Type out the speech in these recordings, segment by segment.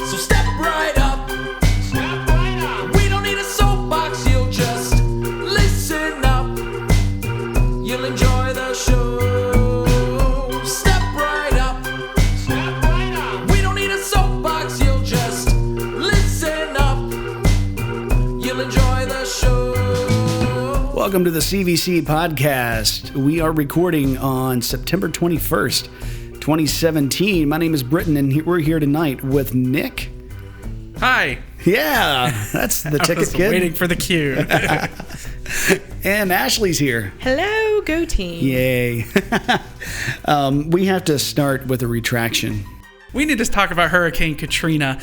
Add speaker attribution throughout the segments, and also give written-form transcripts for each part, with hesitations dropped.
Speaker 1: So step right up. Step right up. We don't need a soapbox, you'll just listen up. You'll enjoy the show. Step right up. Step right up. We don't need a soapbox, you'll just listen up. You'll enjoy the show.
Speaker 2: Welcome to the CVC podcast. We are recording on September 21st, 2017. My name is Britton, and we're here tonight with Nick.
Speaker 3: Hi.
Speaker 2: Yeah, that's the ticket
Speaker 3: I was
Speaker 2: kid.
Speaker 3: waiting for the cue.
Speaker 2: And Ashley's here.
Speaker 4: Hello, go team.
Speaker 2: Yay. We have to start with a retraction.
Speaker 3: We need to talk about Hurricane Katrina.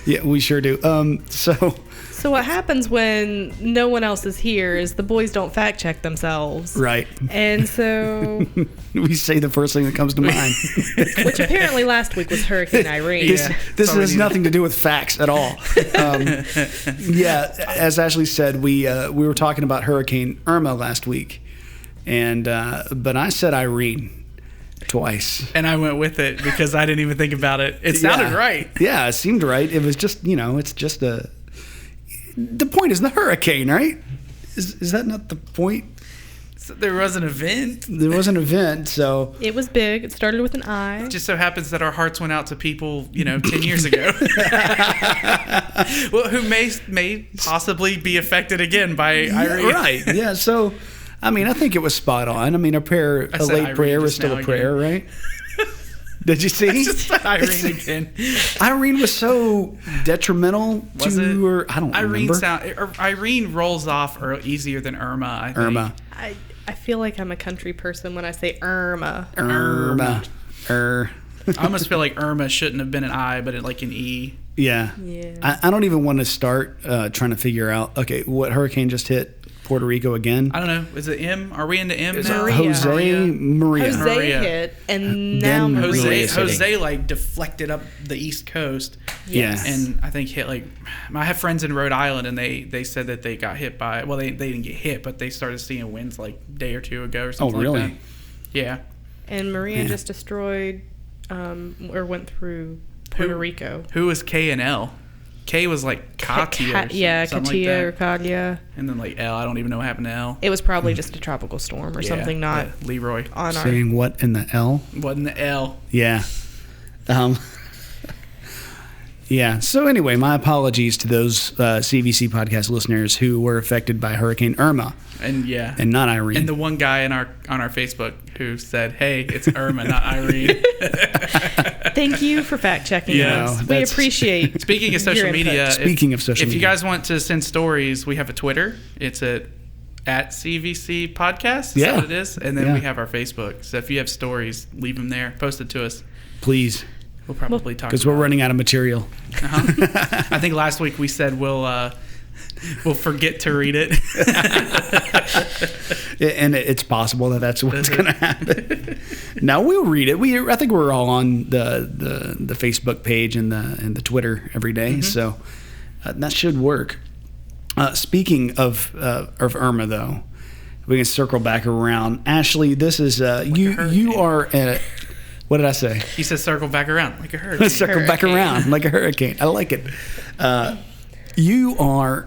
Speaker 2: Yeah, we sure do.
Speaker 4: So what happens when no one else is here is the boys don't fact check themselves.
Speaker 2: Right.
Speaker 4: And so...
Speaker 2: we say the first thing that comes to mind.
Speaker 4: which apparently last week was Hurricane Irene.
Speaker 2: This has nothing to do with facts at all. Yeah, as Ashley said, we were talking about Hurricane Irma last week, and but I said Irene twice.
Speaker 3: And I went with it because I didn't even think about it. It sounded right.
Speaker 2: Yeah, it seemed right. It was just, it's just the point is the hurricane, right? Is that not the point?
Speaker 3: So there was an event.
Speaker 2: There was an event, so...
Speaker 4: It was big. It started with an I.
Speaker 3: It just so happens that our hearts went out to people, 10 years ago. Well, who may possibly be affected again by Irene.
Speaker 2: Yeah, right, yeah, so... I think it was spot on. A late prayer is still a prayer, right? Did you see?
Speaker 3: I just said Irene again.
Speaker 2: Irene was so detrimental to her. I don't remember.
Speaker 3: Irene rolls off easier than Irma, I think.
Speaker 2: Irma.
Speaker 4: I feel like I'm a country person when I say Irma.
Speaker 2: Irma.
Speaker 3: I almost feel like Irma shouldn't have been an I, but like an E.
Speaker 2: Yeah. I don't even want to start trying to figure out, okay, what hurricane just hit Puerto Rico again?
Speaker 3: I don't know. Is it M? Are we into M now?
Speaker 2: Maria.
Speaker 4: Jose
Speaker 3: Maria.
Speaker 4: hit, and now
Speaker 2: Maria.
Speaker 3: Jose like deflected up the East Coast.
Speaker 2: Yes.
Speaker 3: And I think hit I have friends in Rhode Island, and they said that they got hit by, well, they didn't get hit, but they started seeing winds like a day or two ago or something
Speaker 2: really?
Speaker 3: like that. Yeah.
Speaker 4: And Maria just destroyed or went through Puerto Rico.
Speaker 3: Who was K and L? K was like Katia.
Speaker 4: Katia or Katia.
Speaker 3: And then like L, I don't even know what happened to L.
Speaker 4: It was probably just a tropical storm or something, not
Speaker 3: Leroy.
Speaker 2: Saying what in the L?
Speaker 3: What in the L?
Speaker 2: Yeah. Yeah. So anyway, my apologies to those CVC podcast listeners who were affected by Hurricane Irma.
Speaker 3: And
Speaker 2: not Irene.
Speaker 3: And the one guy on our Facebook who said, "Hey, it's Irma, not Irene."
Speaker 4: Thank you for fact checking us. We appreciate.
Speaker 3: Speaking of social media, if you guys want to send stories, we have a Twitter. It's at CVC Podcast. Is that what it is? And then we have our Facebook. So if you have stories, leave them there. Post it to us,
Speaker 2: please.
Speaker 3: We'll probably talk
Speaker 2: because we're running out of material.
Speaker 3: I think last week we said we'll forget to read it.
Speaker 2: And it's possible that that's what's going to happen. No, we'll read it. I think we're all on the Facebook page and the Twitter every day, so that should work. Speaking of Irma, though, we can circle back around. Ashley, this is you are at. What did I say?
Speaker 3: He said circle back around like a hurricane.
Speaker 2: Circle back around like a hurricane. I like it. You are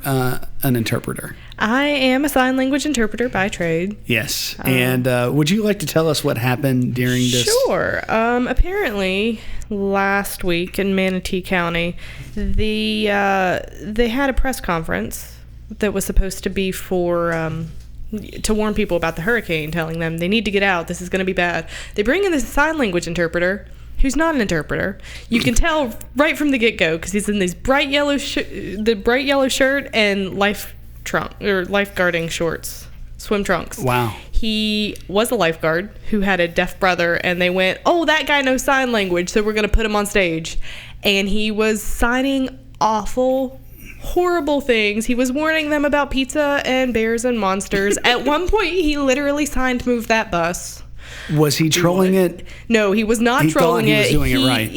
Speaker 2: an interpreter.
Speaker 4: I am a sign language interpreter by trade.
Speaker 2: Yes. And would you like to tell us what happened during this?
Speaker 4: Sure. Apparently, last week in Manatee County, they had a press conference that was supposed to be for... to warn people about the hurricane, telling them they need to get out. This is going to be bad. They bring in this sign language interpreter who's not an interpreter. You can tell right from the get-go because he's in these bright yellow shirt and lifeguarding shorts, swim trunks.
Speaker 2: Wow.
Speaker 4: He was a lifeguard who had a deaf brother, and they went, "Oh, that guy knows sign language, so we're going to put him on stage." And he was signing awful, horrible things. He was warning them about pizza and bears and monsters. At one point, he literally signed "Move that bus."
Speaker 2: Was he trolling it?
Speaker 4: No, he was not trolling it.
Speaker 2: He was doing it right.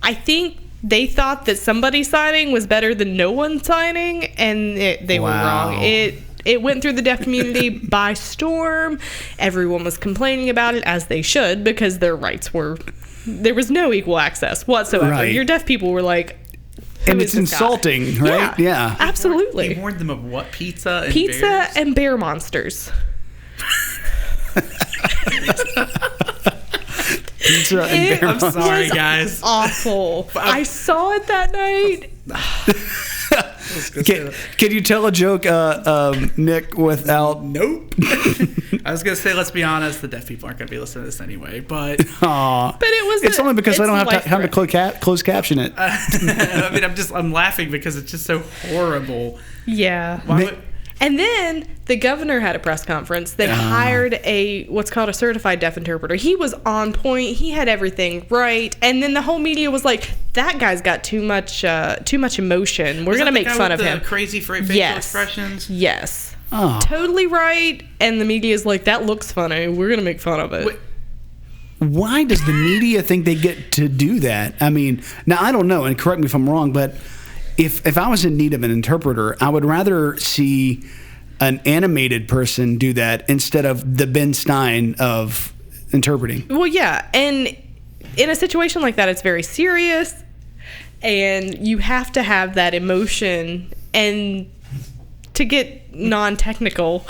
Speaker 4: I think they thought that somebody signing was better than no one signing, and they were wrong. It went through the deaf community by storm. Everyone was complaining about it, as they should, because their rights were There was no equal access whatsoever.
Speaker 2: Right.
Speaker 4: Your deaf people were like,
Speaker 2: and it's insulting, right? Yeah.
Speaker 4: Absolutely.
Speaker 3: He warned them of what? Pizza and
Speaker 4: Pizza
Speaker 3: bears?
Speaker 4: and bear monsters.
Speaker 2: Pizza and bear
Speaker 3: I'm sorry,
Speaker 4: was
Speaker 3: guys.
Speaker 4: Awful. I saw it that night.
Speaker 2: Can you tell a joke, Nick, without...
Speaker 3: Nope. I was going to say, let's be honest, the deaf people aren't going to be listening to this anyway, but...
Speaker 2: Aww.
Speaker 4: But it was...
Speaker 2: It's only because I don't have to close caption it.
Speaker 3: I mean, I'm laughing because it's just so horrible.
Speaker 4: Yeah. And then the governor had a press conference. They hired what's called a certified deaf interpreter. He was on point. He had everything right. And then the whole media was like, "That guy's got too much emotion. We're gonna make fun of him."
Speaker 3: Crazy facial expressions.
Speaker 4: Yes.
Speaker 2: Oh.
Speaker 4: Totally right. And the media is like, "That looks funny. We're gonna make fun of it."
Speaker 3: Wait.
Speaker 2: Why does the media think they get to do that? I mean, now I don't know, and correct me if I'm wrong, but if I was in need of an interpreter, I would rather see an animated person do that instead of the Ben Stein of interpreting.
Speaker 4: Well, yeah. And in a situation like that, it's very serious, and you have to have that emotion. And to get non-technical,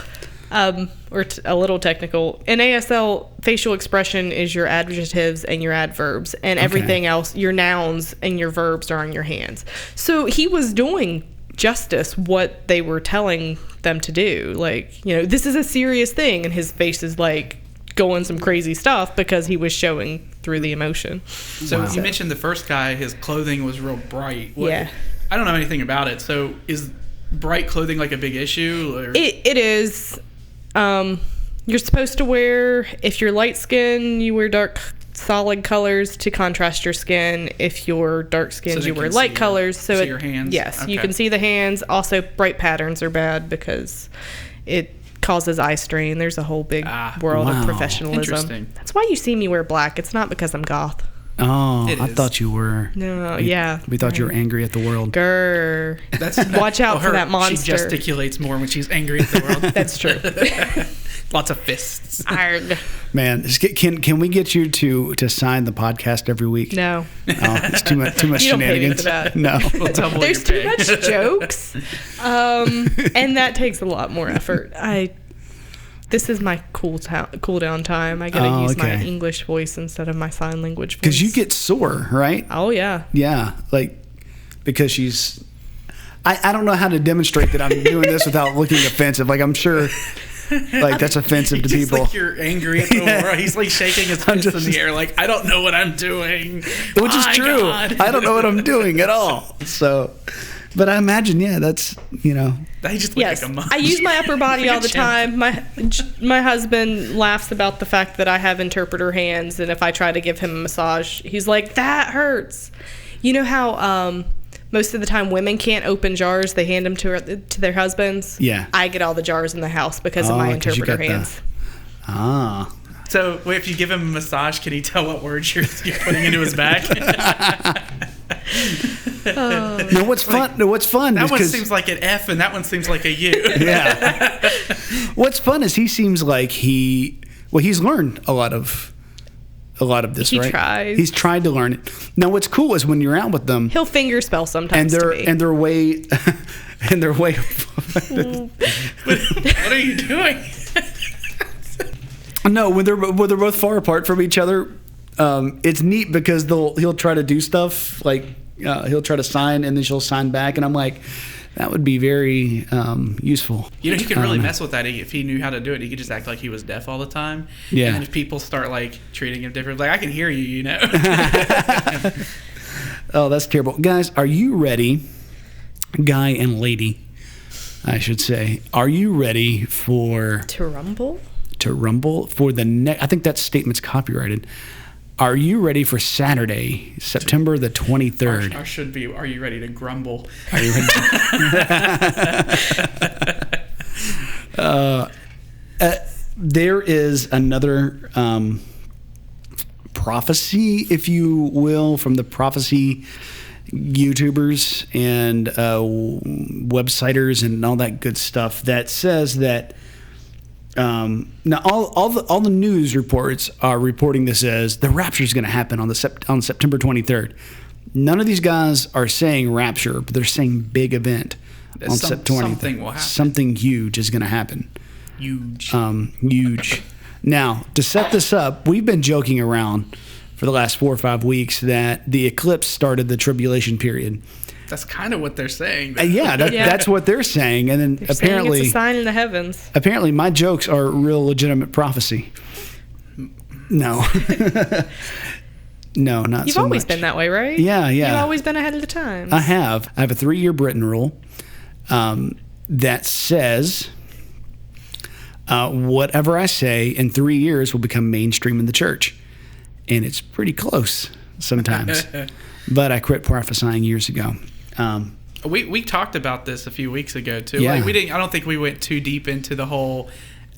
Speaker 4: or a little technical, in ASL, facial expression is your adjectives and your adverbs, and everything else, your nouns and your verbs, are on your hands. So he was doing justice what they were telling them to do. Like, this is a serious thing, and his face is like going some crazy stuff because he was showing through the emotion.
Speaker 3: So you mentioned the first guy, his clothing was real bright.
Speaker 4: Yeah.
Speaker 3: I don't know anything about it. So is bright clothing like a big issue? Or?
Speaker 4: It is. You're supposed to wear, if you're light skinned, you wear dark solid colors to contrast your skin. If you're dark skinned, you wear light colors. So
Speaker 3: see your hands?
Speaker 4: Yes,
Speaker 3: Okay.
Speaker 4: you can see the hands. Also, bright patterns are bad because it causes eye strain. There's a whole big world of professionalism.
Speaker 3: Interesting.
Speaker 4: That's why you see me wear black. It's not because I'm goth.
Speaker 2: Oh,
Speaker 3: It
Speaker 2: I
Speaker 3: is.
Speaker 2: thought you were.
Speaker 4: No,
Speaker 2: We thought you were angry at the world.
Speaker 4: Grr.
Speaker 3: That's
Speaker 4: Watch out for that monster.
Speaker 3: She gesticulates more when she's angry at the world.
Speaker 4: That's true.
Speaker 3: Lots of fists.
Speaker 4: Arg.
Speaker 2: Man, can we get you to sign the podcast every week?
Speaker 4: No.
Speaker 2: Oh, it's too much
Speaker 4: You don't pay me
Speaker 2: shenanigans.
Speaker 4: for that.
Speaker 2: No.
Speaker 3: We'll double
Speaker 4: There's
Speaker 3: your
Speaker 4: too
Speaker 3: pay.
Speaker 4: much jokes, and that takes a lot more effort. This is my cool down time. I gotta use my English voice instead of my sign language voice.
Speaker 2: Because you get sore, right?
Speaker 4: Oh yeah.
Speaker 2: Yeah, because she's. I don't know how to demonstrate that I'm doing this without looking offensive. Like, I'm sure, that's offensive to
Speaker 3: Just
Speaker 2: people.
Speaker 3: like you're angry at the world. He's like shaking his fist in the air, like, I don't know what I'm doing.
Speaker 2: Which is
Speaker 3: My
Speaker 2: true.
Speaker 3: God.
Speaker 2: I don't know what I'm doing at all. So, but I imagine, that's,
Speaker 3: I just look
Speaker 4: Yes,
Speaker 3: like a monster.
Speaker 4: I use my upper body
Speaker 3: Like a
Speaker 4: all the
Speaker 3: chimp.
Speaker 4: time. My husband laughs about the fact that I have interpreter hands, and if I try to give him a massage, he's like, "That hurts." You know how most of the time women can't open jars; they hand them to their husbands.
Speaker 2: Yeah.
Speaker 4: I get all the jars in the house because of my
Speaker 2: 'cause you
Speaker 4: interpreter
Speaker 2: got
Speaker 4: hands.
Speaker 3: So if you give him a massage, can he tell what words you're putting into his bag?
Speaker 2: No, what's fun?
Speaker 3: That
Speaker 2: is
Speaker 3: one
Speaker 2: 'cause-
Speaker 3: seems like an F, and that one seems like a U.
Speaker 2: Yeah. What's fun is he seems like he's learned a lot of this,
Speaker 4: He
Speaker 2: right?
Speaker 4: tries.
Speaker 2: He's tried to learn it. Now, what's cool is when you're out with them,
Speaker 4: He'll finger spell
Speaker 2: and
Speaker 4: sometimes.
Speaker 2: they're way.
Speaker 3: What are you doing?
Speaker 2: No, when they're both far apart from each other, it's neat because he'll try to do stuff like he'll try to sign and then she'll sign back, and I'm like, that would be very useful.
Speaker 3: You could really mess with that if he knew how to do it. He could just act like he was deaf all the time.
Speaker 2: Yeah.
Speaker 3: And then if people start like treating him different, like, I can hear you,
Speaker 2: Oh, that's terrible, guys. Are you ready, guy and lady? I should say, are you ready for
Speaker 4: to rumble.
Speaker 2: To rumble for the next? I think that statement's copyrighted. Are you ready for Saturday, September the 23rd?
Speaker 3: Or should be, are you ready to grumble?
Speaker 2: Are you ready? There is another prophecy, if you will, from the prophecy YouTubers and websiters and all that good stuff that says that Now, all the news reports are reporting this as the rapture is going to happen on September 23rd. None of these guys are saying rapture, but they're saying big event on September 23rd.
Speaker 3: Something will happen.
Speaker 2: Something huge is going to happen.
Speaker 3: Huge.
Speaker 2: Huge. Now, to set this up, we've been joking around for the last 4 or 5 weeks that the eclipse started the tribulation period.
Speaker 3: That's kind of what they're saying.
Speaker 2: That's what they're saying. And then
Speaker 4: They're
Speaker 2: apparently,
Speaker 4: saying it's a sign in the heavens.
Speaker 2: Apparently, my jokes are real legitimate prophecy. No. No, not
Speaker 4: You've
Speaker 2: so
Speaker 4: always
Speaker 2: much.
Speaker 4: been that way, right?
Speaker 2: Yeah.
Speaker 4: You've always been ahead of the times.
Speaker 2: I have. I have a 3-year Britton rule that says whatever I say in 3 years will become mainstream in the church. And it's pretty close sometimes. But I quit prophesying years ago.
Speaker 3: We talked about this a few weeks ago too.
Speaker 2: Yeah.
Speaker 3: Like I don't think we went too deep into the whole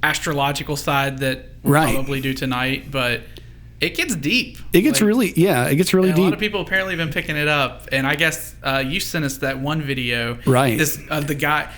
Speaker 3: astrological side that we'll probably do tonight, but it gets deep.
Speaker 2: It gets really deep.
Speaker 3: A lot of people apparently have been picking it up, and I guess you sent us that one video.
Speaker 2: Right.
Speaker 3: This the guy.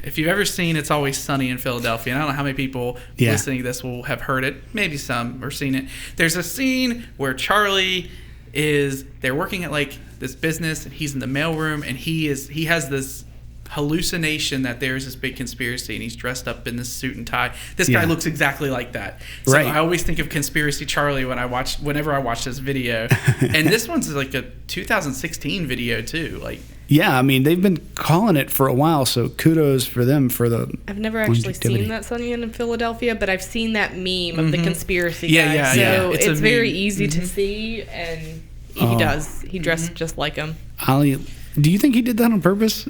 Speaker 3: If you've ever seen It's Always Sunny in Philadelphia, and I don't know how many people listening to this will have heard it, maybe some, or seen it. There's a scene where Charlie they're working at like this business, and he's in the mailroom, and he has this hallucination that there's this big conspiracy, and he's dressed up in this suit and tie. This guy looks exactly like that. So I always think of Conspiracy Charlie whenever I watch this video. And this one's like a 2016 video too. Like,
Speaker 2: yeah, I mean, they've been calling it for a while, so kudos for them for the
Speaker 4: I've never actually seen that Sunny in Philadelphia, but I've seen that meme of the conspiracy guy. So it's very easy to see, and he does. He dressed just like him.
Speaker 2: Do you think he did that on purpose?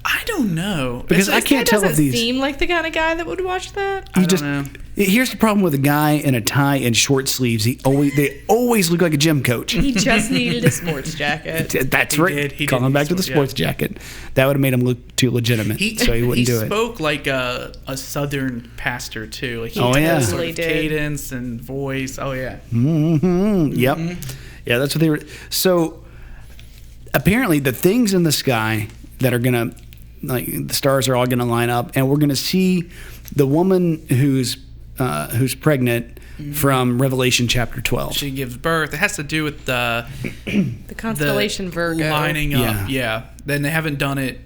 Speaker 3: I don't know,
Speaker 2: because I can't tell if these
Speaker 4: seem like the kind of guy that would watch that.
Speaker 3: I don't know.
Speaker 2: Here's the problem with a guy in a tie and short sleeves. They always look like a gym coach.
Speaker 4: He just needed a sports jacket.
Speaker 2: That's right. Calling back to the sports jacket. That would have made him look too legitimate, so he wouldn't do it.
Speaker 3: He spoke like a Southern pastor too. Like he
Speaker 4: totally did.
Speaker 3: Cadence and voice. Oh yeah.
Speaker 2: Mm-hmm. Yep. Yeah, that's what they were. So apparently, the things in the sky that are gonna, like, the stars are all gonna line up, and we're gonna see the woman who's pregnant from Revelation chapter 12.
Speaker 3: She gives birth. It has to do with the
Speaker 4: constellation Virgo
Speaker 3: lining up. Yeah. Then they haven't done it.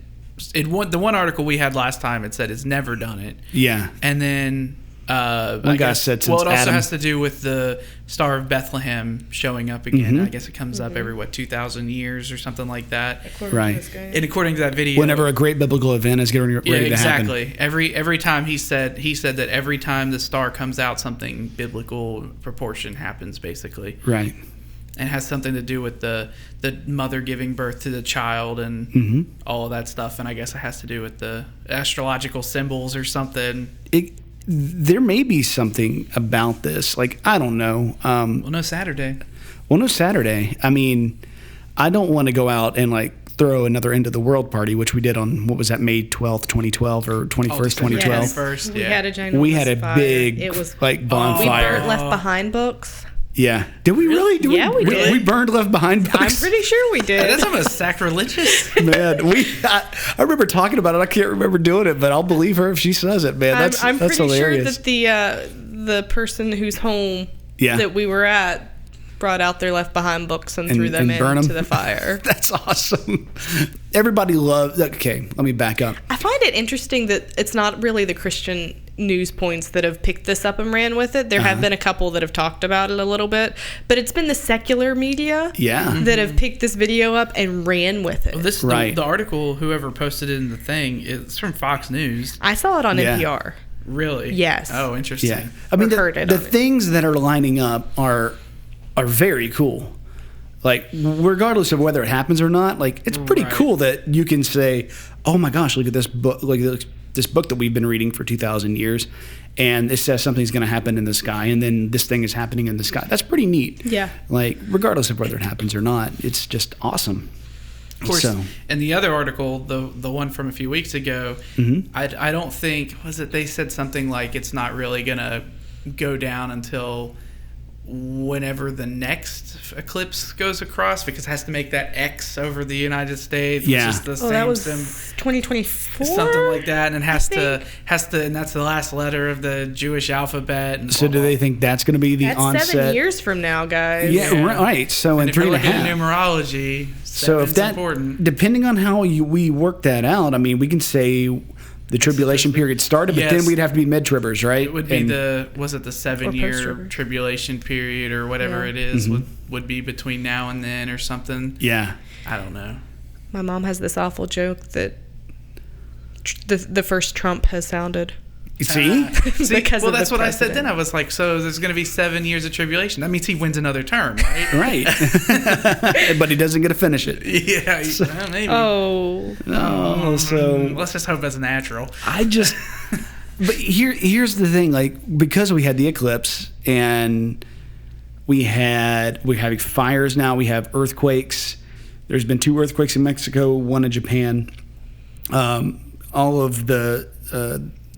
Speaker 3: The one article we had last time, it said it's never done it.
Speaker 2: Yeah.
Speaker 3: And then
Speaker 2: one guy said since
Speaker 3: it also
Speaker 2: Adam
Speaker 3: has to do with the Star of Bethlehem showing up again. I guess it comes up every 2,000 years or something like that.
Speaker 2: Right.
Speaker 3: And according to that video,
Speaker 2: whenever a great biblical event is getting ready to happen.
Speaker 3: Exactly. Every time he said that every time the star comes out, something biblical proportion happens, basically.
Speaker 2: Right.
Speaker 3: And has something to do with the mother giving birth to the child and all of that stuff. And I guess it has to do with the astrological symbols or something.
Speaker 2: There may be something about this. Like, I don't know.
Speaker 3: No Saturday.
Speaker 2: I mean, I don't want to go out and like throw another end of the world party, which we did on, what was that, May 12th, 2012 or 21st, 2012.
Speaker 4: We had a ginormous
Speaker 2: We had a big bonfire.
Speaker 4: We burnt Left Behind books.
Speaker 2: Yeah. Did we really?
Speaker 4: We did.
Speaker 2: We burned Left Behind books?
Speaker 4: I'm pretty sure we did.
Speaker 3: That's almost sacrilegious.
Speaker 2: Man, I remember talking about it. I can't remember doing it, but I'll believe her if she says it, man.
Speaker 4: I'm
Speaker 2: that's
Speaker 4: pretty
Speaker 2: hilarious.
Speaker 4: sure that the person whose home that we were at brought out their Left Behind books and threw them into the fire.
Speaker 2: That's awesome. Everybody loves... Okay, let me back up.
Speaker 4: I find it interesting that it's not really the Christian news points that have picked this up and ran with it. There have been a couple that have talked about it a little bit, but it's been the secular media that have picked this video up and ran with it.
Speaker 3: Well, the article, whoever posted it in the thing, it's from Fox News.
Speaker 4: I saw it on NPR.
Speaker 3: Really?
Speaker 4: Yes.
Speaker 3: Oh, interesting.
Speaker 2: Yeah. I mean, the things that are lining up are very cool. Like, regardless of whether it happens or not, like, it's pretty cool that you can say, oh my gosh, look at this book, this book that we've been reading for 2,000 years, and it says something's going to happen in the sky, and then this thing is happening in the sky. That's pretty neat.
Speaker 4: Yeah.
Speaker 2: Like, regardless of whether it happens or not, it's just awesome.
Speaker 3: Of course. And the other article, the one from a few weeks ago, I don't think, they said something like it's not really going to go down until whenever the next eclipse goes across, because it has to make that X over the United States.
Speaker 2: Yeah.
Speaker 3: Which is the same
Speaker 4: that was 2024?
Speaker 3: something like that, and it has to, and that's the last letter of the Jewish alphabet. And
Speaker 2: So do they think that's going to be the
Speaker 4: That's
Speaker 2: onset?
Speaker 4: 7 years from now, guys.
Speaker 2: Yeah, right. So in
Speaker 3: if you're
Speaker 2: 3.5.
Speaker 3: looking at numerology,
Speaker 2: So if that,
Speaker 3: important.
Speaker 2: depending on how we work that out, I mean, we can say the tribulation period started, but then we'd have to be mid-tribbers, right?
Speaker 3: It would be the 7-year
Speaker 4: post-tribber.
Speaker 3: tribulation period or whatever it is would be between now and then or something.
Speaker 2: Yeah.
Speaker 3: I don't know.
Speaker 4: My mom has this awful joke that the first Trump has sounded.
Speaker 2: See?
Speaker 4: Because
Speaker 3: well,
Speaker 4: of
Speaker 3: that's
Speaker 4: the
Speaker 3: what I said
Speaker 4: president.
Speaker 3: then. I was like, so there's going to be 7 years of tribulation. That means he wins another term, right?
Speaker 2: Right. But he doesn't get to finish it.
Speaker 3: Yeah, maybe.
Speaker 4: Oh.
Speaker 2: Oh, so
Speaker 3: Let's just hope it's natural.
Speaker 2: but here's the thing, like, because we had the eclipse and we're having fires now, we have earthquakes. There's been 2 earthquakes in Mexico, 1 in Japan. All of the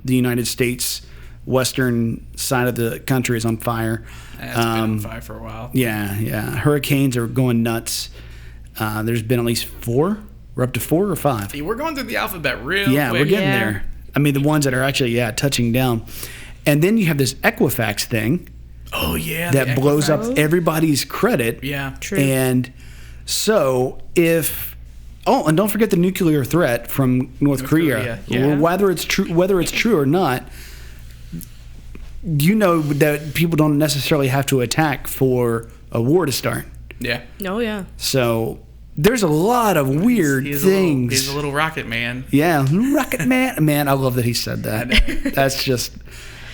Speaker 2: United States western side of the country is on fire.
Speaker 3: It's been on fire for a while.
Speaker 2: Yeah. Hurricanes are going nuts. There's been at least 4. We're up to 4 or 5.
Speaker 3: See, we're going through the alphabet real quick.
Speaker 2: Yeah, we're getting
Speaker 4: Yeah.
Speaker 2: there. I mean, the ones that are actually, touching down. And then you have this Equifax thing
Speaker 3: Oh, yeah.
Speaker 2: that
Speaker 3: the
Speaker 2: blows
Speaker 3: Equifax.
Speaker 2: up everybody's credit.
Speaker 3: Yeah.
Speaker 4: True.
Speaker 2: And so and don't forget the nuclear threat from North Korea.
Speaker 3: Yeah.
Speaker 2: Whether it's true or not, you know that people don't necessarily have to attack for a war to start.
Speaker 3: Yeah.
Speaker 4: Oh, yeah.
Speaker 2: So there's a lot of weird things.
Speaker 3: He's a little rocket man.
Speaker 2: Yeah, rocket man. Man, I love that he said that. That's just,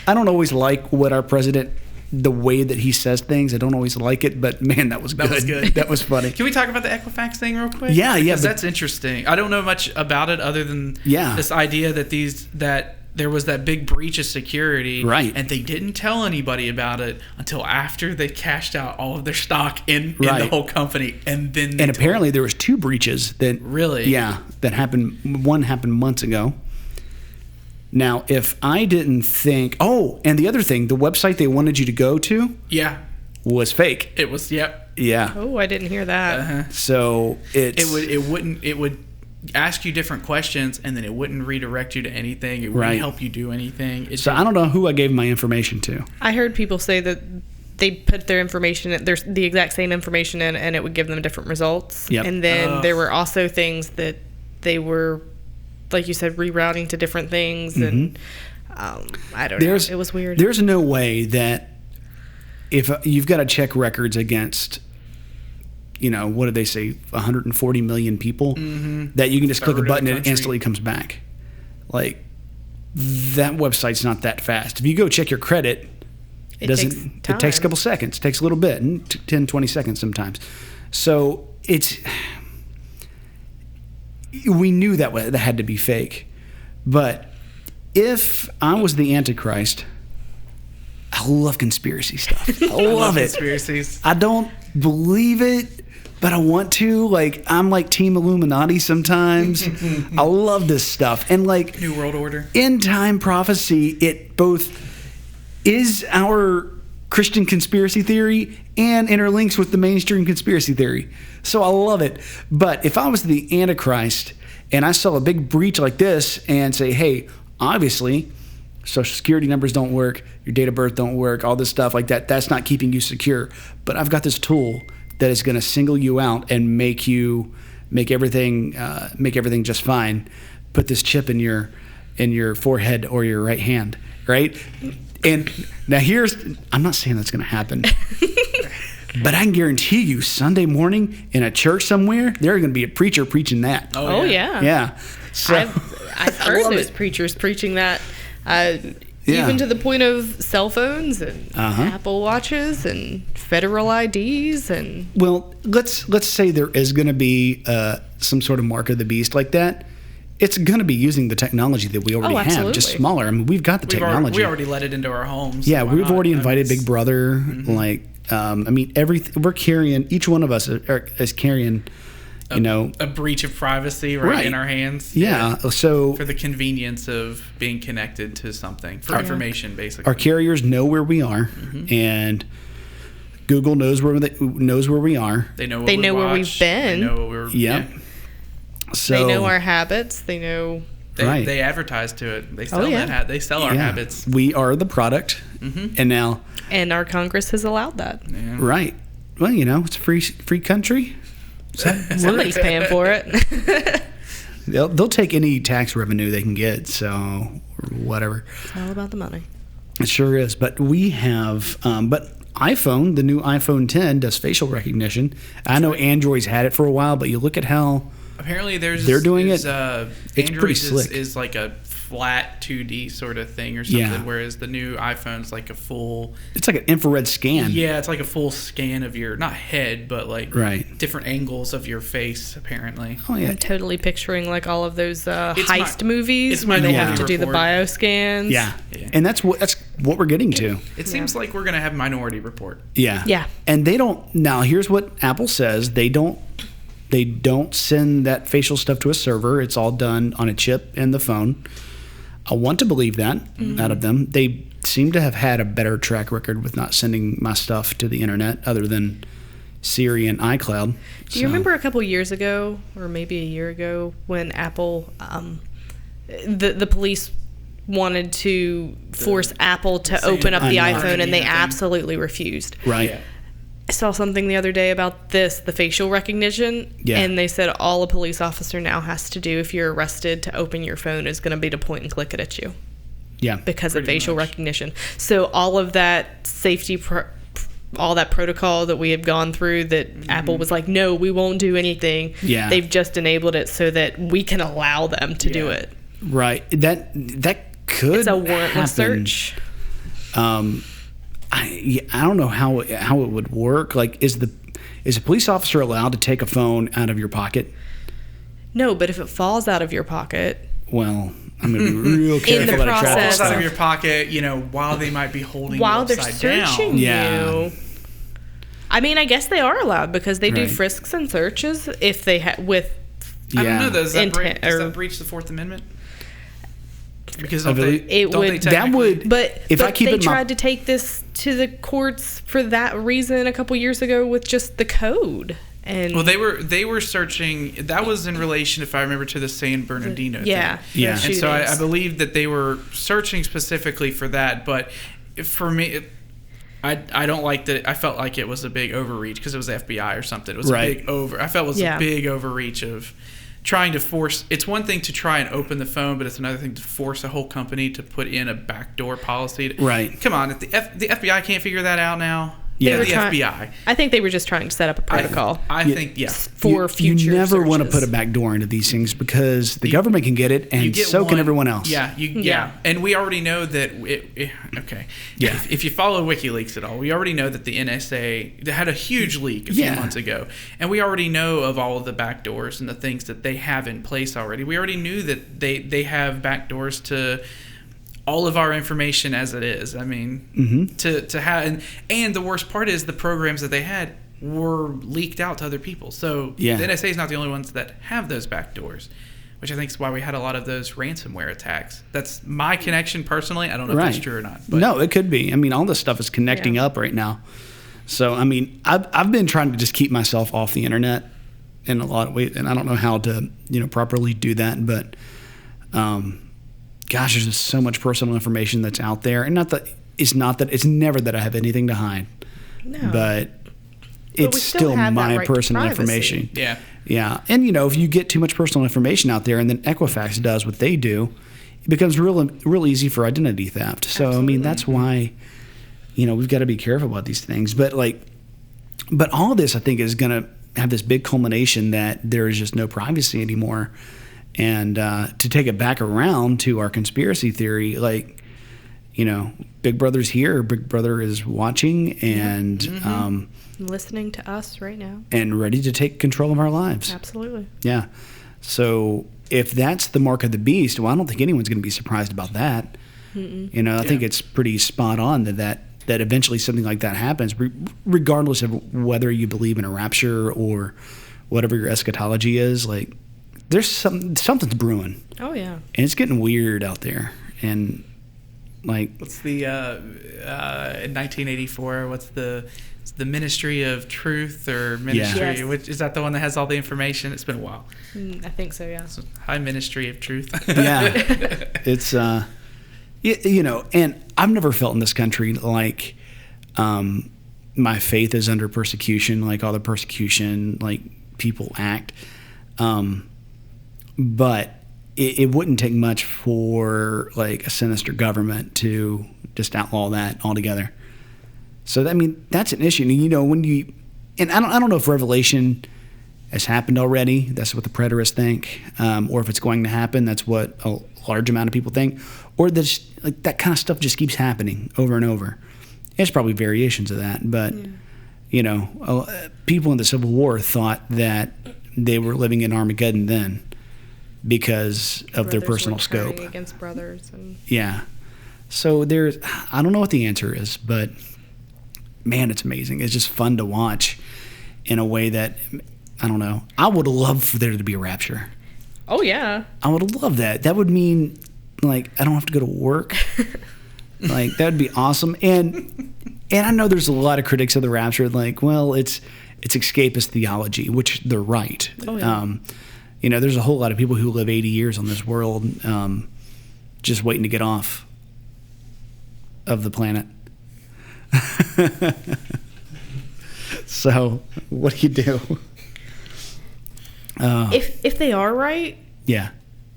Speaker 2: I don't always like what our president, the way that he says things. I don't always like it, but man, that was good.
Speaker 3: That was good.
Speaker 2: That was funny.
Speaker 3: Can we talk about the Equifax thing real quick?
Speaker 2: Yeah.
Speaker 3: Because that's interesting. I don't know much about it other than this idea that there was that big breach of security,
Speaker 2: right?
Speaker 3: And they didn't tell anybody about it until after they cashed out all of their stock in the whole company, and then
Speaker 2: apparently there was 2 breaches that that happened. One happened months ago. Now, if I didn't think, and the other thing, the website they wanted you to go to, was fake.
Speaker 3: It was,
Speaker 2: yeah.
Speaker 4: Oh, I didn't hear that.
Speaker 2: So
Speaker 3: it would ask you different questions, and then it wouldn't redirect you to anything. It wouldn't help you do anything.
Speaker 2: I don't know who I gave my information to.
Speaker 4: I heard people say that they put their information, the exact same information in, and it would give them different results.
Speaker 2: Yep.
Speaker 4: And then there were also things that they were, like you said, rerouting to different things, and I don't know. It was weird.
Speaker 2: There's no way that if you've got to check records against, what did they say, 140 million people, that you can just click a button and it instantly comes back. Like, that website's not that fast. If you go check your credit, it takes a couple seconds. It takes a little bit, 10, 20 seconds sometimes. So we knew that had to be fake. But if I was the Antichrist, I love conspiracy stuff. I love it.
Speaker 3: Conspiracies.
Speaker 2: I don't believe it, but I want to. Like, I'm like Team Illuminati sometimes. I love this stuff. And like
Speaker 3: New World Order.
Speaker 2: End time prophecy, it both is our Christian conspiracy theory and interlinks with the mainstream conspiracy theory. So I love it. But if I was the Antichrist and I saw a big breach like this and say, hey, obviously Social Security numbers don't work, your date of birth don't work, all this stuff like that, that's not keeping you secure. But I've got this tool that is going to single you out and make everything just fine. Put this chip in your forehead or your right hand, right? And now I'm not saying that's going to happen, but I can guarantee you Sunday morning in a church somewhere, there's going to be a preacher preaching that.
Speaker 4: Oh yeah.
Speaker 2: Yeah. So,
Speaker 4: I've heard those preachers preaching that, even to the point of cell phones and Apple Watches and federal IDs and.
Speaker 2: Well, let's say there is going to be some sort of mark of the beast like that. It's going to be using the technology that we already have, just smaller. I mean, we've got the technology.
Speaker 3: We already let it into our homes.
Speaker 2: Yeah, we've already invited Big Brother. Like, I mean, we're carrying. Each one of us is carrying.
Speaker 3: A breach of privacy right in our hands.
Speaker 2: Yeah. So
Speaker 3: for the convenience of being connected to something for information, basically.
Speaker 2: Our carriers know where we are, and Google knows where we are.
Speaker 3: They know
Speaker 4: where we've been.
Speaker 3: They know what we're.
Speaker 2: Yep.
Speaker 3: Yeah.
Speaker 2: So
Speaker 4: they know our habits. They know.
Speaker 3: They advertise to it. They sell that. They sell our habits.
Speaker 2: We are the product, and now.
Speaker 4: And our Congress has allowed that.
Speaker 3: Yeah.
Speaker 2: Right. Well, it's a free country.
Speaker 4: Somebody's paying for it.
Speaker 2: They'll take any tax revenue they can get. So, or whatever.
Speaker 4: It's all about the money.
Speaker 2: It sure is. But we have, iPhone, the new iPhone 10 does facial recognition. I know Android's had it for a while, but you look at how
Speaker 3: apparently
Speaker 2: they're doing it. It's
Speaker 3: Android
Speaker 2: pretty slick.
Speaker 3: Is like a flat 2D sort of thing or something, whereas the new iPhone's like a full.
Speaker 2: It's like an infrared scan.
Speaker 3: Yeah, it's like a full scan of your not head, but like different angles of your face. Apparently.
Speaker 2: Oh yeah,
Speaker 4: I'm totally picturing like all of those heist movies
Speaker 3: where
Speaker 4: they have to do the bioscans.
Speaker 2: Yeah, and that's what we're getting to.
Speaker 3: It seems like we're gonna have Minority Report.
Speaker 2: Yeah, and they don't. Now here's what Apple says: they don't send that facial stuff to a server. It's all done on a chip in the phone. I want to believe that out of them. They seem to have had a better track record with not sending my stuff to the internet other than Siri and iCloud.
Speaker 4: Do you remember a couple years ago, or maybe a year ago, when Apple, the police wanted to force Apple to open up the iPhone, and they absolutely refused.
Speaker 2: Right. Yeah.
Speaker 4: I saw something the other day about the facial recognition, and they said all a police officer now has to do if you're arrested to open your phone is going to be to point and click it at you.
Speaker 2: Yeah.
Speaker 4: Because of facial recognition. So all of that safety, all that protocol that we have gone through that Apple was like, no, we won't do anything.
Speaker 2: Yeah.
Speaker 4: They've just enabled it so that we can allow them to do it.
Speaker 2: Right. That could
Speaker 4: It's a warrantless search.
Speaker 2: I don't know how it would work. Like, is a police officer allowed to take a phone out of your pocket?
Speaker 4: No, but if it falls out of your pocket,
Speaker 2: well, I'm going to be real careful.
Speaker 4: In the process,
Speaker 3: out of your pocket, while they might be holding
Speaker 4: while
Speaker 3: you
Speaker 4: they're
Speaker 3: upside
Speaker 4: searching
Speaker 3: down.
Speaker 4: you. I mean, I guess they are allowed because they do frisks and searches if they with.
Speaker 3: I don't know. Does that breach the Fourth Amendment? Because But
Speaker 2: if
Speaker 4: they tried to take this to the courts for that reason a couple years ago with just the code. And
Speaker 3: well, they were searching. That was in relation, if I remember, to the San Bernardino thing.
Speaker 2: Yeah.
Speaker 3: And so I believe that they were searching specifically for that. But for me, I don't like that. I felt like it was a big overreach because it was the FBI or something. It was a big I felt it was a big overreach of trying to force. It's one thing to try and open the phone, but it's another thing to force a whole company to put in a backdoor policy. Come on, if the FBI can't figure that out now. Yeah, the FBI.
Speaker 4: I think they were just trying to set up a protocol.
Speaker 3: I think
Speaker 4: for future.
Speaker 2: You never
Speaker 4: searches.
Speaker 2: want to put a back door into these things because the government can get it, and so can everyone else.
Speaker 3: Yeah. And we already know that. If you follow WikiLeaks at all, we already know that the NSA had a huge leak a few months ago, and we already know of all of the back doors and the things that they have in place already. We already knew that they have back doors to all of our information as it is. I mean, to have, and the worst part is the programs that they had were leaked out to other people. So the NSA is not the only ones that have those back doors, which I think is why we had a lot of those ransomware attacks. That's my connection personally. I don't know if that's true or not. But.
Speaker 2: No, it could be. I mean, all this stuff is connecting up right now. So, I mean, I've been trying to just keep myself off the internet in a lot of ways, and I don't know how to, properly do that, but gosh, there's just so much personal information that's out there, and it's never that I have anything to hide, but it's still my personal information. Yeah, and if you get too much personal information out there, and then Equifax does what they do, it becomes real easy for identity theft. So I mean, that's why we've got to be careful about these things. But all this I think is going to have this big culmination that there is just no privacy anymore. And to take it back around to our conspiracy theory, Big Brother's here, Big Brother is watching and
Speaker 4: listening to us right now.
Speaker 2: And ready to take control of our lives.
Speaker 4: Absolutely.
Speaker 2: Yeah. So if that's the mark of the beast, well, I don't think anyone's going to be surprised about that. I think it's pretty spot on that eventually something like that happens, regardless of whether you believe in a rapture or whatever your eschatology is. There's something's brewing.
Speaker 4: Oh yeah.
Speaker 2: And it's getting weird out there, and Like,
Speaker 3: what's the in 1984? What's the Ministry of Truth or Ministry?
Speaker 4: Yeah. Yes.
Speaker 3: Which is that the one that has all the information? It's been a while.
Speaker 4: I think so. Yeah.
Speaker 3: So, hi, Ministry of Truth.
Speaker 2: Yeah, it's you know, and I've never felt in this country like my faith is under persecution, like all the persecution like people act. But it wouldn't take much for like a sinister government to just outlaw that altogether. So I mean, that's an issue. And, you know, and I don't know if revelation has happened already. That's what the preterists think, or if it's going to happen. That's what a large amount of people think, or that kind of stuff just keeps happening over and over. There's probably variations of that, but you know, people in the Civil War thought that they were living in Armageddon then because of their personal scope
Speaker 4: against brothers. And
Speaker 2: yeah. So I don't know what the answer is, but man, it's amazing. It's just fun to watch in a way that, I don't know. I would love for there to be a rapture.
Speaker 4: Oh, yeah.
Speaker 2: I would love that. That would mean, like, I don't have to go to work. Like, that would be awesome. And I know there's a lot of critics of the rapture, like, well, it's escapist theology, which they're right.
Speaker 4: Oh, yeah.
Speaker 2: You know, there's a whole lot of people who live 80 years on this world just waiting to get off of the planet. So, what do you do?
Speaker 4: If they are right,
Speaker 2: yeah,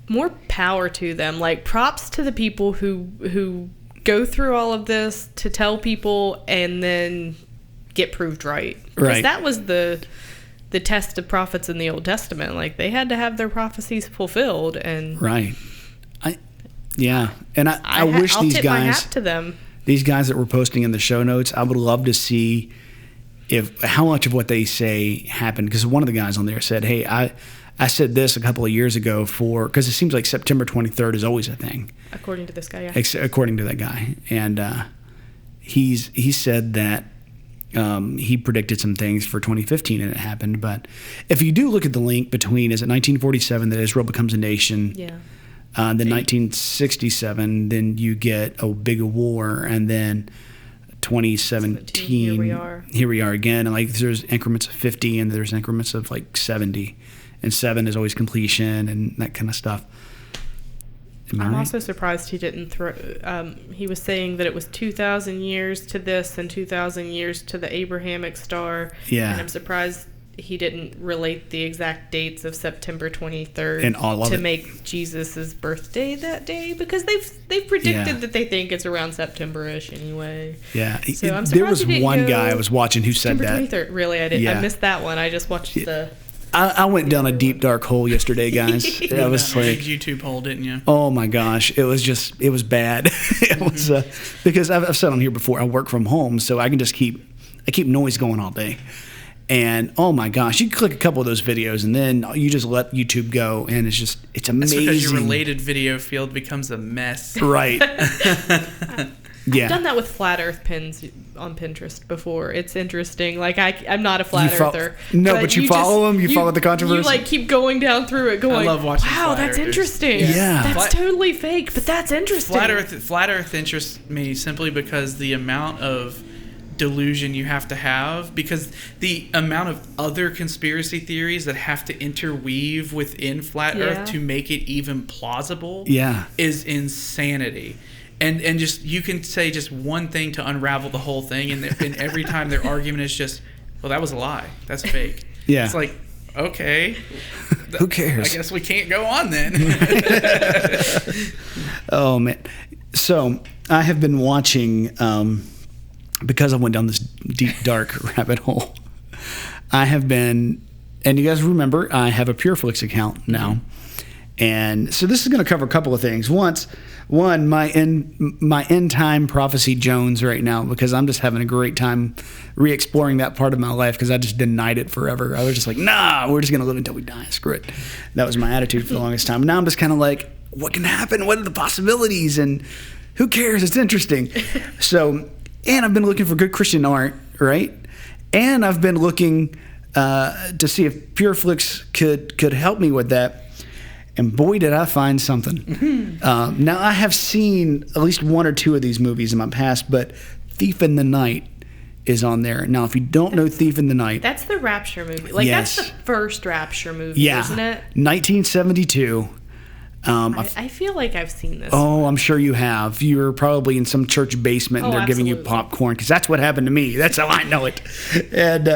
Speaker 4: more power to them. Like, props to the people who go through all of this to tell people and then get proved right. Because that was the test of prophets in the Old Testament. Like, they had to have their prophecies fulfilled. And
Speaker 2: right. And I wish
Speaker 4: I'll
Speaker 2: these
Speaker 4: tip
Speaker 2: guys,
Speaker 4: my hat to them.
Speaker 2: These guys that we're posting in the show notes, I would love to see how much of what they say happened. Because one of the guys on there said, hey, I said this a couple of years ago because it seems like September 23rd is always a thing.
Speaker 4: According to this guy, yeah.
Speaker 2: According to that guy. And he said that he predicted some things for 2015 and it happened. But if you do look at the link between, is it 1947 that Israel becomes a nation?
Speaker 4: Yeah.
Speaker 2: Then 1967, then you get a big war, and then 2017. Here we are again. And like there's increments of 50, and there's increments of like 70, and 7 is always completion and that kind of stuff.
Speaker 4: I'm also surprised he didn't throw. He was saying that it was 2,000 years to this and 2,000 years to the Abrahamic star.
Speaker 2: Yeah.
Speaker 4: And I'm surprised he didn't relate the exact dates of September 23rd
Speaker 2: and all of
Speaker 4: to
Speaker 2: it.
Speaker 4: Make Jesus' birthday that day, because they've predicted that they think it's around September-ish anyway.
Speaker 2: Yeah.
Speaker 4: So I'm surprised
Speaker 2: there was one guy I was watching who said
Speaker 4: September
Speaker 2: that.
Speaker 4: 23rd. Really, I didn't.
Speaker 2: Yeah.
Speaker 4: I missed that one. I just watched the.
Speaker 2: I went down a deep dark hole yesterday, guys. I was like,
Speaker 3: YouTube hole, didn't you?
Speaker 2: Oh my gosh, it was bad. It was because I've said on here before, I work from home, so I can just keep noise going all day. And oh my gosh, you click a couple of those videos and then you just let YouTube go, and it's amazing.
Speaker 3: That's because your related video field becomes a mess.
Speaker 2: Right. Yeah.
Speaker 4: I've done that with flat Earth pins on Pinterest before. It's interesting. Like I'm not a flat earther.
Speaker 2: No, but you follow them. You follow the controversy.
Speaker 4: You like keep going down through it. Going.
Speaker 3: I love watching.
Speaker 4: Wow, that's interesting.
Speaker 2: Yeah.
Speaker 4: That's totally fake, but that's interesting.
Speaker 3: Flat Earth interests me simply because the amount of delusion you have to have, because the amount of other conspiracy theories that have to interweave within flat Earth to make it even plausible is insanity. And just you can say just one thing to unravel the whole thing, and every time their argument is just, well, that was a lie, that's fake.
Speaker 2: Yeah.
Speaker 3: It's like, okay,
Speaker 2: who cares?
Speaker 3: I guess we can't go on then.
Speaker 2: Oh man. So I have been watching because I went down this deep, dark rabbit hole. I have been, and you guys remember, I have a PureFlix account now. And so this is going to cover a couple of things. One, my end time prophecy Jones right now, because I'm just having a great time re-exploring that part of my life, because I just denied it forever. I was just like, nah, we're just going to live until we die. Screw it. That was my attitude for the longest time. Now I'm just kind of like, what can happen? What are the possibilities? And who cares? It's interesting. So, and I've been looking for good Christian art, right? And I've been looking to see if PureFlix could help me with that. And boy, did I find something. Now, I have seen at least one or two of these movies in my past, but Thief in the Night is on there. Now, if you don't know Thief in the Night...
Speaker 4: That's the Rapture movie. Like,
Speaker 2: yes.
Speaker 4: That's the first Rapture movie, isn't it?
Speaker 2: 1972.
Speaker 4: I feel like I've seen this.
Speaker 2: Oh, I'm sure you have. You're probably in some church basement and they're giving you popcorn, because that's what happened to me. That's how I know it. And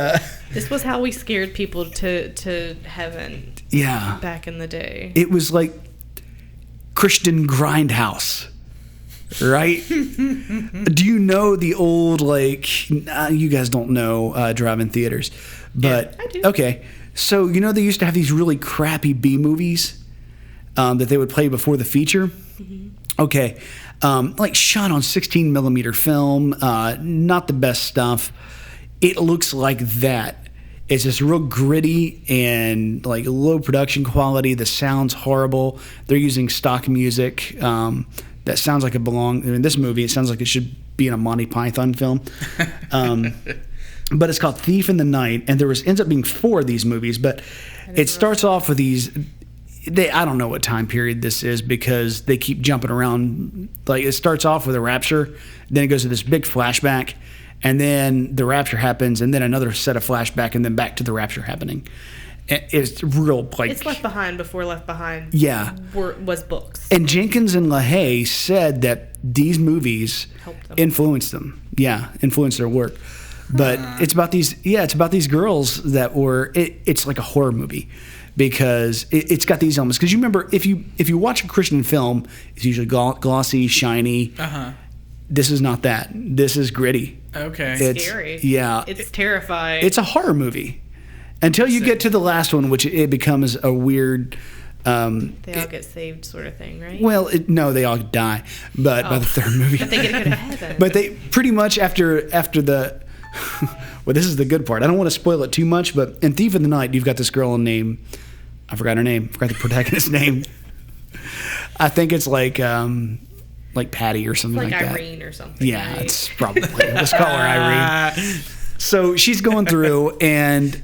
Speaker 4: this was how we scared people to heaven.
Speaker 2: Yeah.
Speaker 4: Back in the day.
Speaker 2: It was like Christian Grindhouse, right? Do you know the old, like, you guys don't know drive-in theaters, but
Speaker 4: yeah, I do.
Speaker 2: Okay. So, they used to have these really crappy B movies that they would play before the feature. Mm-hmm. Okay. Like shot on 16 millimeter film, not the best stuff. It looks like that. It's just real gritty and like low production quality. The sound's horrible. They're using stock music that sounds like in this movie. It sounds like it should be in a Monty Python film. But it's called Thief in the Night, and ends up being 4 of these movies. But it starts off with these. I don't know what time period this is because they keep jumping around. Like it starts off with a rapture, then it goes to this big flashback. And then the rapture happens, and then another set of flashback, and then back to the rapture happening. It's real, like...
Speaker 4: It's Left Behind before Left Behind was books.
Speaker 2: And Jenkins and LaHaye said that these movies influenced them. Yeah, influenced their work. But it's about these girls that were... It's like a horror movie because it's got these elements. Because you remember, if you watch a Christian film, it's usually glossy, shiny. Uh-huh. This is not that. This is gritty.
Speaker 3: Okay.
Speaker 4: It's scary.
Speaker 2: Yeah.
Speaker 4: It's terrifying.
Speaker 2: It's a horror movie. Until you get to the last one, which it becomes a weird...
Speaker 4: they all get saved sort of thing, right?
Speaker 2: Well, no, they all die. But by the third movie...
Speaker 4: But they get to go to heaven.
Speaker 2: But they pretty much after the... Well, this is the good part. I don't want to spoil it too much, but in Thief in the Night, you've got this girl named... I forgot her name. I forgot the protagonist's name. I think it's like Patty or something like that.
Speaker 4: Irene or something.
Speaker 2: Yeah,
Speaker 4: right?
Speaker 2: it's probably. Let's call her Irene. So she's going through, and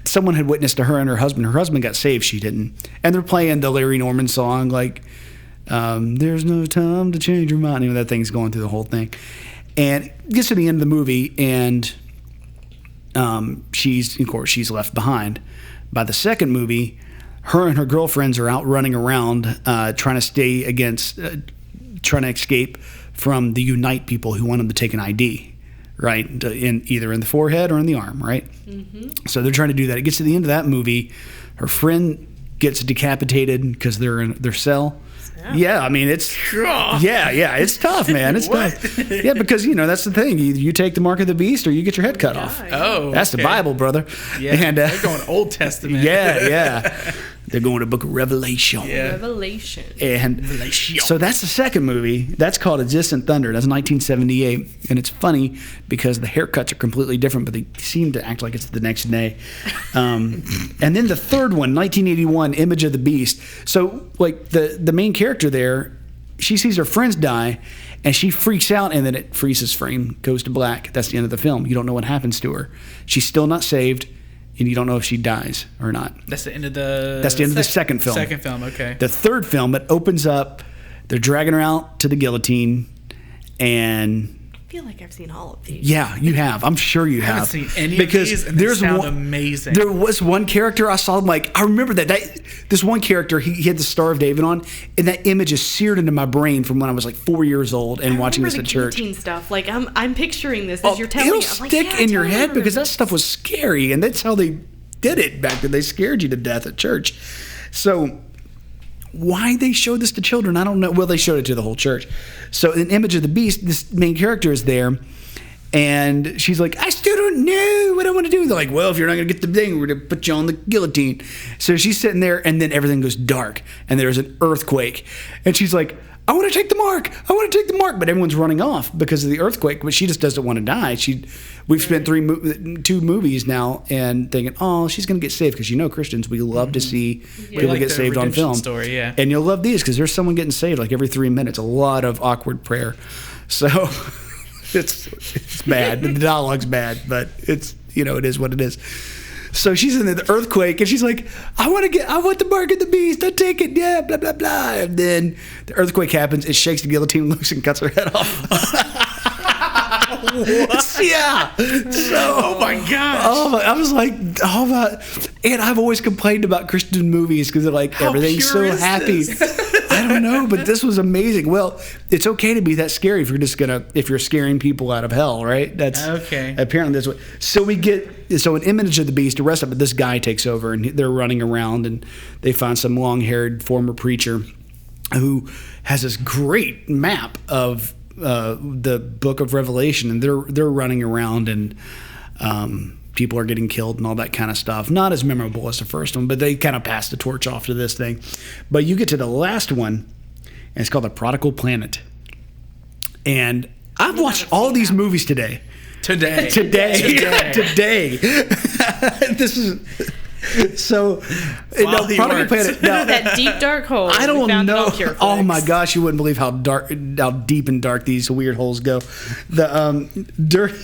Speaker 2: someone had witnessed to her and her husband. Her husband got saved. She didn't. And they're playing the Larry Norman song, like, there's no time to change your mind. That thing's going through the whole thing. And it gets to the end of the movie, and she's left behind. By the second movie, her and her girlfriends are out running around trying to escape from the Unite people who want them to take an ID, right? Either in the forehead or in the arm, right? Mm-hmm. So they're trying to do that. It gets to the end of that movie. Her friend gets decapitated because they're in their cell. Yeah, I mean, it's it's tough, man. It's tough. Yeah, because that's the thing. You take the mark of the beast, or you get your head cut off.
Speaker 3: Oh,
Speaker 2: that's the Bible, brother.
Speaker 3: Yeah, and they're going Old Testament.
Speaker 2: Yeah. They're going to Book of Revelation.
Speaker 3: Yeah.
Speaker 4: Revelation.
Speaker 2: And so that's the second movie. That's called A Distant Thunder. That's 1978, and it's funny because the haircuts are completely different, but they seem to act like it's the next day. And then the third one, 1981, Image of the Beast. So like the main character there, she sees her friends die, and she freaks out, and then it freezes frame, goes to black. That's the end of the film. You don't know what happens to her. She's still not saved. And you don't know if she dies or not.
Speaker 3: That's the end of the...
Speaker 2: That's the end of the second film.
Speaker 3: Second film, okay.
Speaker 2: The third film, it opens up. They're dragging her out to the guillotine. And...
Speaker 4: I feel like I've seen all of these.
Speaker 2: Yeah, you have. I'm sure you have.
Speaker 3: I haven't seen any of these, and they sound amazing.
Speaker 2: There was one character I saw, I remember that this one character, he had the Star of David on, and that image is seared into my brain from when I was like 4 years old and watching this at church.
Speaker 4: Stuff. Like I'm picturing this as you're telling me.
Speaker 2: It'll stick in your head because that stuff was scary, and that's how they did it back then. They scared you to death at church. So why they showed this to children, I don't know. Well, they showed it to the whole church. So in Image of the Beast, this main character is there, and she's like, I still don't know what I want to do. They're like, well, if you're not going to get the thing, we're going to put you on the guillotine. So she's sitting there, and then everything goes dark, and there's an earthquake. And she's like, I want to take the mark. I want to take the mark. But everyone's running off because of the earthquake, but she just doesn't want to die. We've spent 2 movies now and thinking, oh, she's going to get saved, because Christians, we love to see people get saved on film.
Speaker 3: Story, yeah.
Speaker 2: And you'll love these because there's someone getting saved like every 3 minutes. A lot of awkward prayer. So it's bad. The dialogue's bad, but it's it is what it is. So she's in the earthquake, and she's like, I want the mark of the beast. I'll take it. Yeah, blah, blah, blah. And then the earthquake happens. It shakes the guillotine loose and cuts her head off. What? Yeah. So,
Speaker 3: oh my gosh.
Speaker 2: I was like, and I've always complained about Christian movies because they're like, everything's so happy. I don't know, but this was amazing. Well, it's okay to be that scary if you're scaring people out of hell, right? That's
Speaker 3: okay.
Speaker 2: Apparently that's what. So an image of the beast, the rest of it, this guy takes over and they're running around and they find some long-haired former preacher who has this great map of the book of Revelation, and they're running around and people are getting killed and all that kind of stuff. Not as memorable as the first one, but they kind of pass the torch off to this thing. But you get to the last one, and it's called The Prodigal Planet. And I've watched all these movies today.
Speaker 3: Today.
Speaker 2: This is so. Prodigal Planet. Now,
Speaker 4: that deep dark hole.
Speaker 2: I don't know. Oh my gosh, you wouldn't believe how deep and dark these weird holes go. The dirty.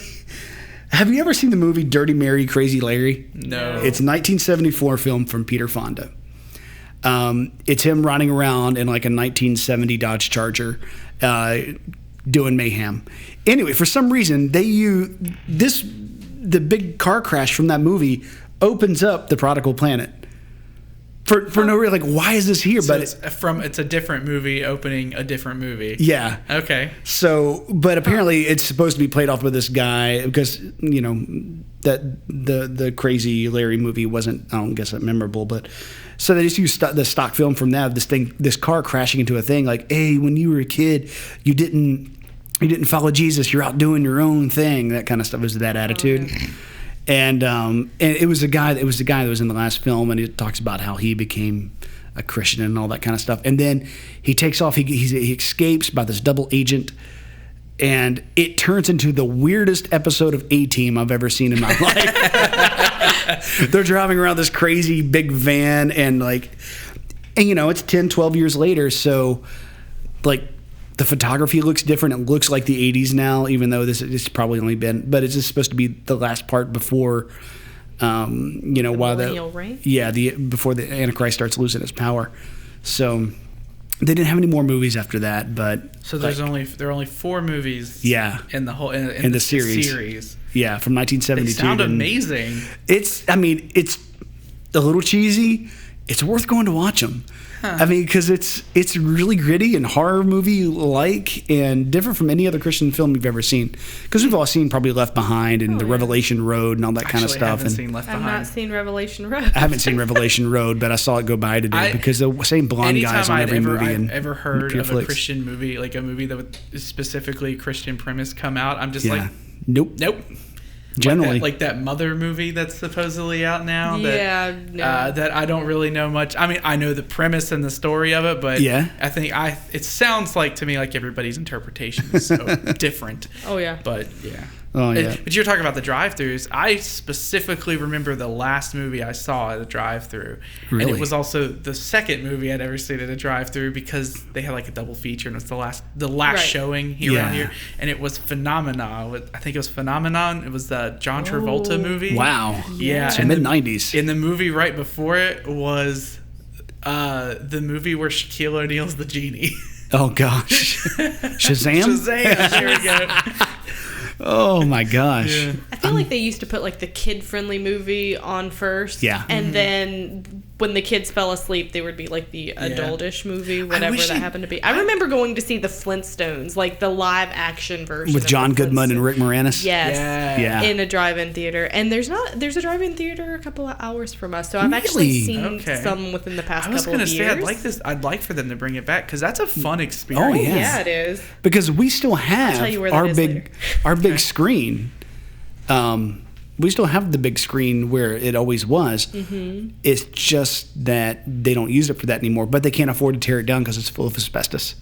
Speaker 2: Have you ever seen the movie Dirty Mary, Crazy Larry?
Speaker 3: No.
Speaker 2: It's a 1974 film from Peter Fonda. It's him running around in like a 1970 Dodge Charger, doing mayhem. Anyway, for some reason the big car crash from that movie opens up the Prodigal Planet. For no reason, like, why is this here?
Speaker 3: So but it's a different movie opening a different movie.
Speaker 2: Yeah.
Speaker 3: Okay.
Speaker 2: So, but apparently it's supposed to be played off with this guy because that the Crazy Larry movie wasn't, I don't guess that memorable, but so they just used the stock film from that, this car crashing into a thing like, hey, when you were a kid, you didn't follow Jesus, you're out doing your own thing. That kind of stuff was that attitude. Okay. And it was the guy that was in the last film, and it talks about how he became a Christian and all that kind of stuff. And then he takes off. He escapes by this double agent, and it turns into the weirdest episode of A-Team I've ever seen in my life. They're driving around this crazy big van, and it's 10, 12 years later, so like. The photography looks different. It looks like the 80s now, even though it's probably only been, but it's just supposed to be the last part before, while before the Antichrist starts losing its power. So they didn't have any more movies after that, but
Speaker 3: so there are only 4 movies.
Speaker 2: Yeah,
Speaker 3: in the whole in the series.
Speaker 2: Yeah, from 1972.
Speaker 3: They sound amazing.
Speaker 2: It's a little cheesy. It's worth going to watch them. Huh. I mean, because it's really gritty and horror movie-like and different from any other Christian film you've ever seen. Because we've all seen probably Left Behind and Revelation Road and all that kind of stuff.
Speaker 3: I haven't seen Left Behind.
Speaker 4: I've not seen Revelation Road.
Speaker 2: I haven't seen Revelation Road, but I saw it go by today because the same blonde guys on every movie.
Speaker 3: I've ever heard of a Christian movie, like a movie that would specifically Christian premise come out, I'm just like,
Speaker 2: nope. Generally,
Speaker 3: like that Mother movie that's supposedly out now. That I don't really know much. I mean, I know the premise and the story of it, but I think it sounds like to me like everybody's interpretation is so different.
Speaker 4: Oh yeah.
Speaker 3: But yeah.
Speaker 2: Oh yeah.
Speaker 3: But you're talking about the drive-thrus. I specifically remember the last movie I saw at a drive-thru,
Speaker 2: really?
Speaker 3: And it was also the second movie I'd ever seen at a drive-thru because they had like a double feature, and it was the last showing around here, and it was Phenomenon. I think it was Phenomenon. It was the John Travolta movie.
Speaker 2: Wow.
Speaker 3: Yeah.
Speaker 2: So mid-90s.
Speaker 3: In the movie right before it was the movie where Shaquille O'Neal's the genie.
Speaker 2: Oh gosh. Shazam?
Speaker 3: Shazam. There we go.
Speaker 2: Oh my gosh.
Speaker 4: Yeah. I feel like they used to put like the kid-friendly movie on first.
Speaker 2: Yeah.
Speaker 4: And then when the kids fell asleep, they would be like the adultish movie, whatever that happened to be. I remember going to see the Flintstones, like the live action version.
Speaker 2: With John Goodman and Rick Moranis?
Speaker 4: Yes.
Speaker 2: Yeah.
Speaker 4: In a drive-in theater. And there's a drive-in theater a couple of hours from us. So I've actually seen some within the past couple of years.
Speaker 3: I was going to say, I'd like for them to bring it back because that's a fun experience.
Speaker 2: Oh, yeah.
Speaker 4: Yeah, it is.
Speaker 2: Because we still have our big screen. We still have the big screen where it always was. Mm-hmm. It's just that they don't use it for that anymore, but they can't afford to tear it down because it's full of asbestos.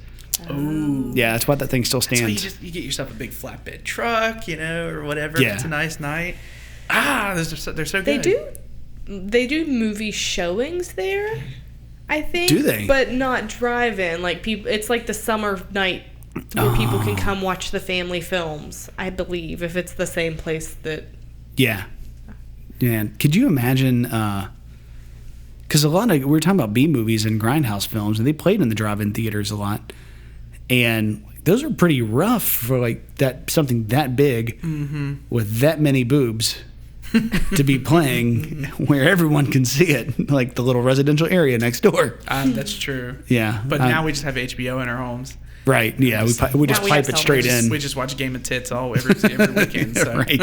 Speaker 3: Oh.
Speaker 2: Yeah, that's why that thing still stands.
Speaker 3: So you get yourself a big flatbed truck, or whatever.
Speaker 2: Yeah.
Speaker 3: If it's a nice night. They're so good.
Speaker 4: They do movie showings there, I think.
Speaker 2: Do they?
Speaker 4: But not drive-in. Like it's like the summer night where people can come watch the family films, I believe, if it's the same place that...
Speaker 2: Yeah. Man, could you imagine? Because we were talking about B movies and grindhouse films, and they played in the drive-in theaters a lot, and those are pretty rough for like something that big with that many boobs to be playing where everyone can see it, like the little residential area next door.
Speaker 3: That's true.
Speaker 2: Yeah,
Speaker 3: but now we just have HBO in our homes.
Speaker 2: Right. Yeah, we just pipe it straight in.
Speaker 3: We just watch Game of Tits every weekend. So.
Speaker 2: Right.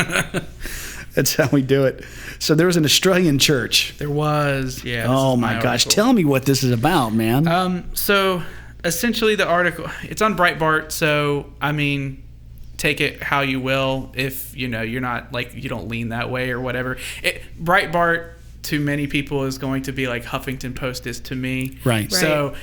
Speaker 2: That's how we do it. So there was an Australian church.
Speaker 3: There was, yeah.
Speaker 2: Oh my gosh! Tell me what this is about, man.
Speaker 3: So essentially, the article, it's on Breitbart. So I mean, take it how you will. If you're not like, you don't lean that way or whatever. Breitbart to many people is going to be like Huffington Post is to me.
Speaker 2: Right.
Speaker 3: So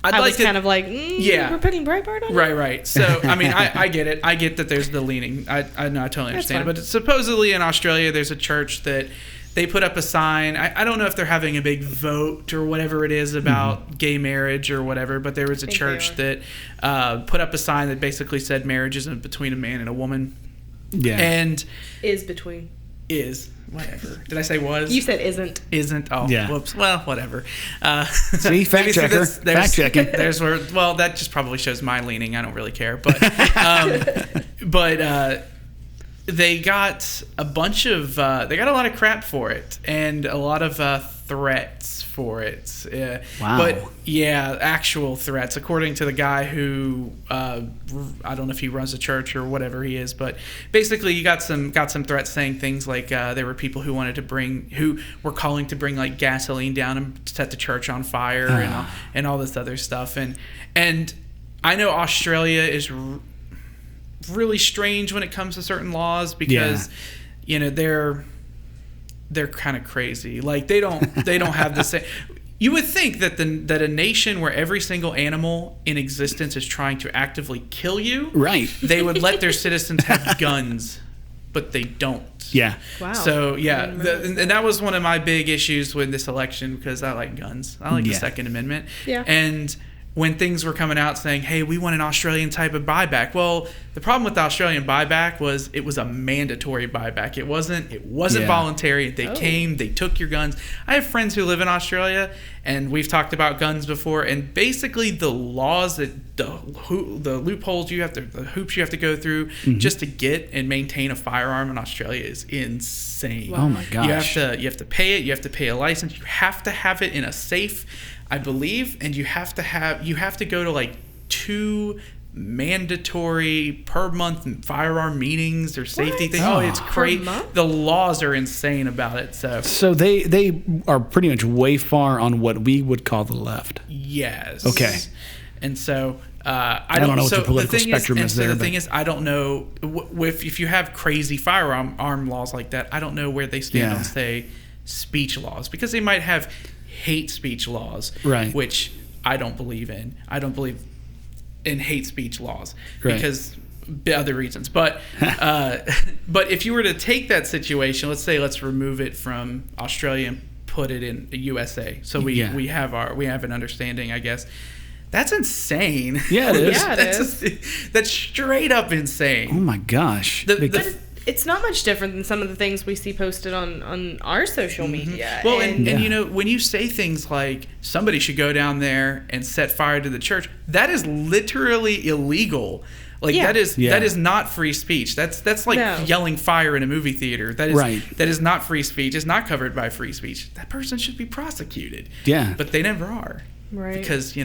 Speaker 4: I was kind of like, we're putting Breitbart on.
Speaker 3: Right. So I mean, I get it. I get that there's the leaning. I totally understand it. But supposedly in Australia, there's a church that they put up a sign. I don't know if they're having a big vote or whatever it is about gay marriage or whatever, but there was a church that put up a sign that basically said marriage isn't between a man and a woman.
Speaker 2: Yeah.
Speaker 3: And
Speaker 4: is between.
Speaker 3: Is. Whatever. Did I say was?
Speaker 4: You said isn't.
Speaker 3: Isn't. Oh,
Speaker 2: yeah.
Speaker 3: Whoops. Well, whatever.
Speaker 2: See, fact checker. Fact checking.
Speaker 3: There's where. Well, that just probably shows my leaning. I don't really care, but they got a bunch of. They got a lot of crap for it and a lot of threats for it.
Speaker 2: Wow.
Speaker 3: But yeah, actual threats, according to the guy who I don't know if he runs a church or whatever he is, but basically you got some threats saying things like there were people who were calling to bring like gasoline down and set the church on fire and all this other stuff, and I know Australia is really strange when it comes to certain laws because they're kind of crazy. Like they don't have the same. You would think that that a nation where every single animal in existence is trying to actively kill you,
Speaker 2: right?
Speaker 3: They would let their citizens have guns, but they don't.
Speaker 2: Yeah.
Speaker 4: Wow.
Speaker 3: So yeah, and that was one of my big issues with this election because I like guns. I like the Second Amendment.
Speaker 4: Yeah.
Speaker 3: And when things were coming out saying, hey, we want an Australian type of buyback. Well, the problem with the Australian buyback was it was a mandatory buyback. It wasn't voluntary. They came, they took your guns. I have friends who live in Australia, and we've talked about guns before, and basically the laws that the loopholes the hoops you have to go through just to get and maintain a firearm in Australia is insane.
Speaker 2: Wow. Oh my gosh.
Speaker 3: You have to pay it, you have to pay a license, you have to have it in a safe, I believe, and you have to go to like 2 mandatory per month firearm meetings or safety things. Oh, it's crazy. The laws are insane about it. So
Speaker 2: they are pretty much way far on what we would call the left.
Speaker 3: Yes.
Speaker 2: Okay.
Speaker 3: And so
Speaker 2: I don't know what the political spectrum is there.
Speaker 3: The thing is, I don't know if you have crazy firearm laws like that. I don't know where they stand on, say, speech laws, because they might have hate speech laws,
Speaker 2: right?
Speaker 3: Which I don't believe in. I don't believe in hate speech laws because other reasons. But but if you were to take that situation, let's remove it from Australia and put it in the USA, so we have an understanding, I guess. That's insane.
Speaker 2: Yeah, it is.
Speaker 4: Yeah, it is.
Speaker 3: That's straight up insane.
Speaker 2: Oh my gosh.
Speaker 4: It's not much different than some of the things we see posted on our social media.
Speaker 3: Well, and when you say things like somebody should go down there and set fire to the church, that is literally illegal. Like that is not free speech. That's like yelling fire in a movie theater. That is not free speech. It's not covered by free speech. That person should be prosecuted.
Speaker 2: Yeah.
Speaker 3: But they never are.
Speaker 4: Right.
Speaker 3: Because,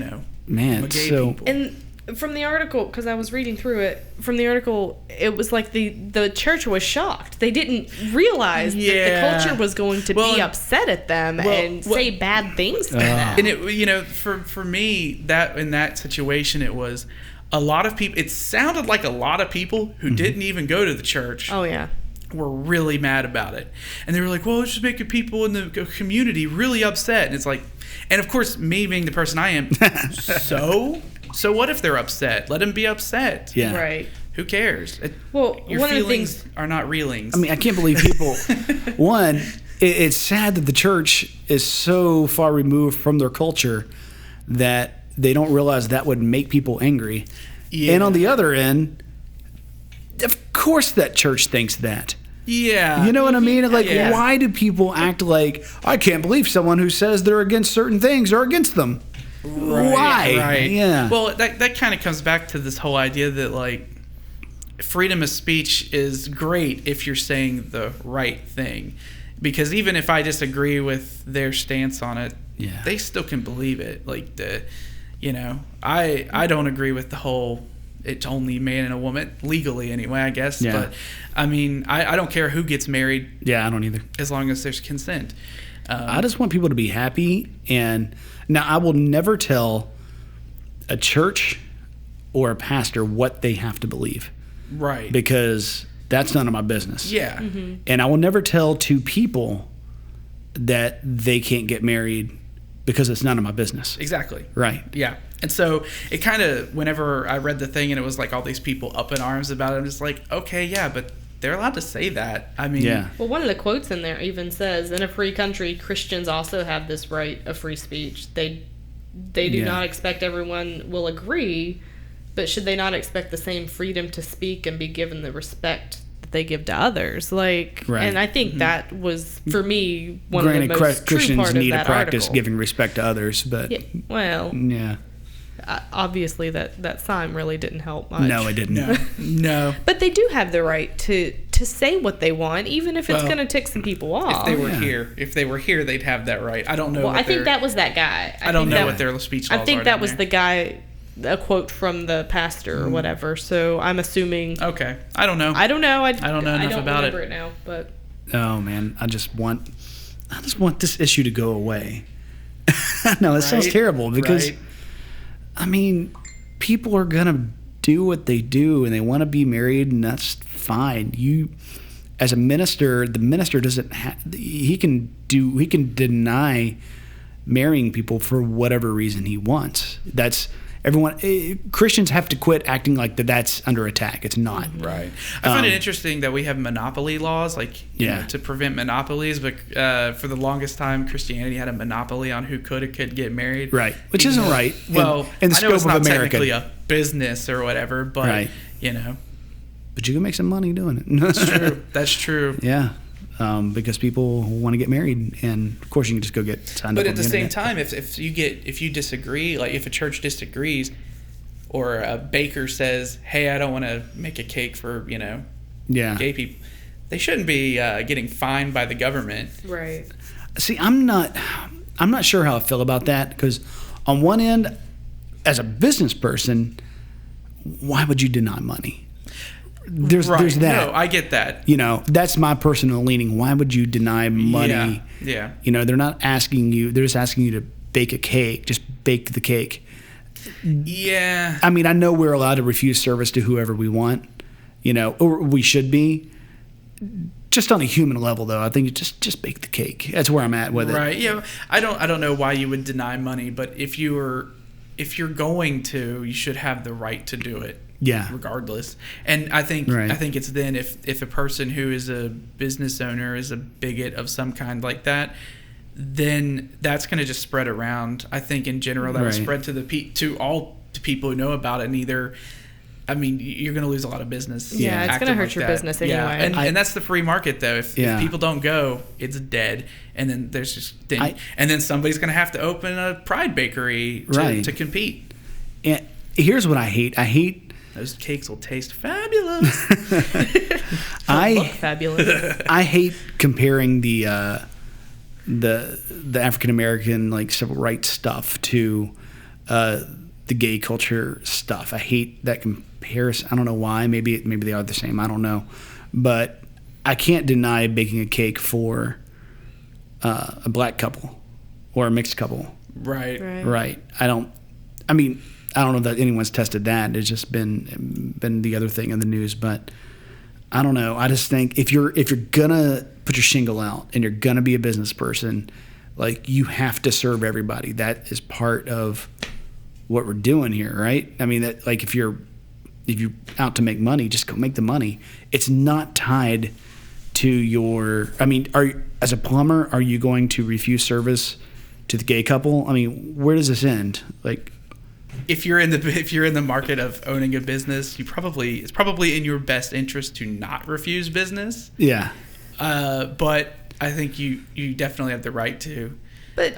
Speaker 2: man,
Speaker 3: gay
Speaker 2: so
Speaker 3: people.
Speaker 4: And from the article, because I was reading through it, from the article, it was like the church was shocked. They didn't realize that the culture was going to be upset at them and say bad things to them.
Speaker 3: And it, for me, that in that situation, it was a lot of people. It sounded like a lot of people who didn't even go to the church.
Speaker 4: Oh yeah.
Speaker 3: Were really mad about it, and they were like, "Well, it's just making people in the community really upset." And it's like, and of course, me being the person I am, so what if they're upset? Let them be upset.
Speaker 2: Yeah.
Speaker 4: Right.
Speaker 3: Who cares?
Speaker 4: Well,
Speaker 3: your
Speaker 4: one
Speaker 3: feelings
Speaker 4: of the things
Speaker 3: are not reelings.
Speaker 2: I mean, I can't believe people. One, it's sad that the church is so far removed from their culture that they don't realize that would make people angry. Yeah. And on the other end, of course that church thinks that.
Speaker 3: Yeah.
Speaker 2: You know what I mean? Like, why do people act like, I can't believe someone who says they're against certain things are against them?
Speaker 3: Right,
Speaker 2: why?
Speaker 3: Right.
Speaker 2: Yeah.
Speaker 3: Well, that kind of comes back to this whole idea that, like, freedom of speech is great if you're saying the right thing. Because even if I disagree with their stance on it, they still can believe it. Like, I don't agree with the whole it's only man and a woman, legally anyway, I guess. Yeah. But, I mean, I don't care who gets married.
Speaker 2: Yeah, I don't either.
Speaker 3: As long as there's consent.
Speaker 2: I just want people to be happy. And now I will never tell a church or a pastor what they have to believe.
Speaker 3: Right.
Speaker 2: Because that's none of my business.
Speaker 3: Yeah.
Speaker 4: Mm-hmm.
Speaker 2: And I will never tell two people that they can't get married because it's none of my business.
Speaker 3: Exactly.
Speaker 2: Right.
Speaker 3: Yeah. And so it kind of, whenever I read the thing and it was like all these people up in arms about it, I'm just like, okay, yeah, but they're allowed to say that. I mean,
Speaker 4: well, one of the quotes in there even says, in a free country, Christians also have this right of free speech. They do not expect everyone will agree, but should they not expect the same freedom to speak and be given the respect that they give to others? Like, and I think that was, for me, one of the most true
Speaker 2: Christians
Speaker 4: part of
Speaker 2: need
Speaker 4: that
Speaker 2: to practice
Speaker 4: article.
Speaker 2: Giving respect to others, but
Speaker 4: obviously that sign really didn't help much.
Speaker 2: No, it didn't.
Speaker 3: No.
Speaker 4: But they do have the right to say what they want, even if it's going to tick some people off.
Speaker 3: If they were here, they'd have that right. I don't know.
Speaker 4: Well, I think that was that guy.
Speaker 3: I don't know what their speech laws are.
Speaker 4: I think that was the guy, a quote from the pastor or whatever. So I'm assuming.
Speaker 3: Okay, I don't know.
Speaker 4: I don't know
Speaker 3: enough about it.
Speaker 4: I don't remember it now, but.
Speaker 2: Oh man, I just want this issue to go away. No, it sounds terrible because. I mean, people are going to do what they do and they want to be married, and that's fine. You, as a minister, the minister doesn't he can deny marrying people for whatever reason he wants. That's everyone. Christians have to quit acting like that's under attack. It's not.
Speaker 3: Right. I find it interesting that we have monopoly laws, like you know, to prevent monopolies. But for the longest time, Christianity had a monopoly on who could or could get married.
Speaker 2: Right. Which isn't right.
Speaker 3: Well,
Speaker 2: in the
Speaker 3: I know
Speaker 2: scope
Speaker 3: it's not
Speaker 2: of America.
Speaker 3: Technically a business or whatever, but you know.
Speaker 2: But you can make some money doing it.
Speaker 3: That's true. That's true.
Speaker 2: Yeah. Because people want to get married, and of course you can just go get signed up.
Speaker 3: But at the same time, if you disagree, like if a church disagrees, or a baker says, "Hey, I don't want to make a cake for gay people," they shouldn't be getting fined by the government.
Speaker 4: Right.
Speaker 2: See, I'm not sure how I feel about that, because on one end, as a business person, why would you deny money? There's that.
Speaker 3: No, I get that.
Speaker 2: That's my personal leaning. Why would you deny money?
Speaker 3: Yeah.
Speaker 2: They're not asking you. They're just asking you to bake a cake. Just bake the cake.
Speaker 3: Yeah.
Speaker 2: I mean, I know we're allowed to refuse service to whoever we want, or we should be. Just on a human level, though, I think just bake the cake. That's where I'm at with it.
Speaker 3: Right. Yeah. I don't know why you would deny money, but if you're going to, you should have the right to do it.
Speaker 2: Yeah.
Speaker 3: Regardless. And I think it's then if a person who is a business owner is a bigot of some kind like that, then that's going to just spread around. I think in general that will spread to all the people who know about it, and either. I mean, you're going to lose a lot of business.
Speaker 4: Yeah, it's going to hurt your business anyway.
Speaker 3: Yeah, and that's the free market, though. If people don't go, it's dead. And then there's just and then somebody's going to have to open a Pride bakery to compete.
Speaker 2: And here's what I hate. I hate
Speaker 3: those cakes will taste fabulous.
Speaker 4: Fabulous.
Speaker 2: I hate comparing the African American civil rights stuff to the gay culture stuff. I hate that comparison. I don't know why. Maybe they are the same. I don't know. But I can't deny baking a cake for a black couple or a mixed couple.
Speaker 3: Right.
Speaker 2: I don't know that anyone's tested that. It's just been the other thing in the news. But I don't know. I just think if you're gonna put your shingle out and you're gonna be a business person, you have to serve everybody. That is part of what we're doing here, right? I mean, that if you're out to make money, just go make the money. It's not tied to your. I mean, as a plumber, are you going to refuse service to the gay couple? I mean, where does this end?
Speaker 3: if you're in the market of owning a business, it's probably in your best interest to not refuse business.
Speaker 2: Yeah.
Speaker 3: But I think you definitely have the right to.
Speaker 4: But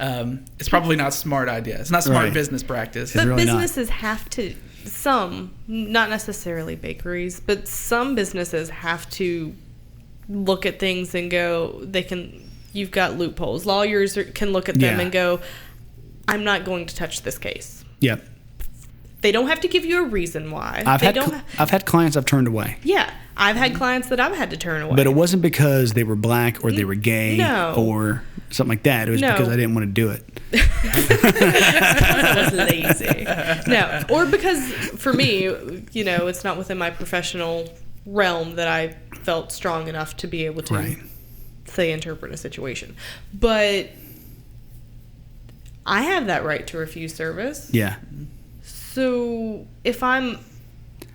Speaker 3: it's probably not a smart idea. It's not smart business practice.
Speaker 4: But
Speaker 2: really
Speaker 4: businesses have to, some, not necessarily bakeries, but some businesses have to look at things and go, you've got loopholes. Lawyers can look at them and go, I'm not going to touch this case.
Speaker 2: Yep.
Speaker 4: They don't have to give you a reason why.
Speaker 2: I've had clients I've turned away.
Speaker 4: Yeah. I've had clients that I've had to turn away.
Speaker 2: But it wasn't because they were black or they were gay or something like that. It was because I didn't want to do it.
Speaker 4: I was lazy. No. Or because, for me, it's not within my professional realm that I felt strong enough to be able to, say, interpret a situation. But I have that right to refuse service.
Speaker 2: Yeah.
Speaker 4: So if I'm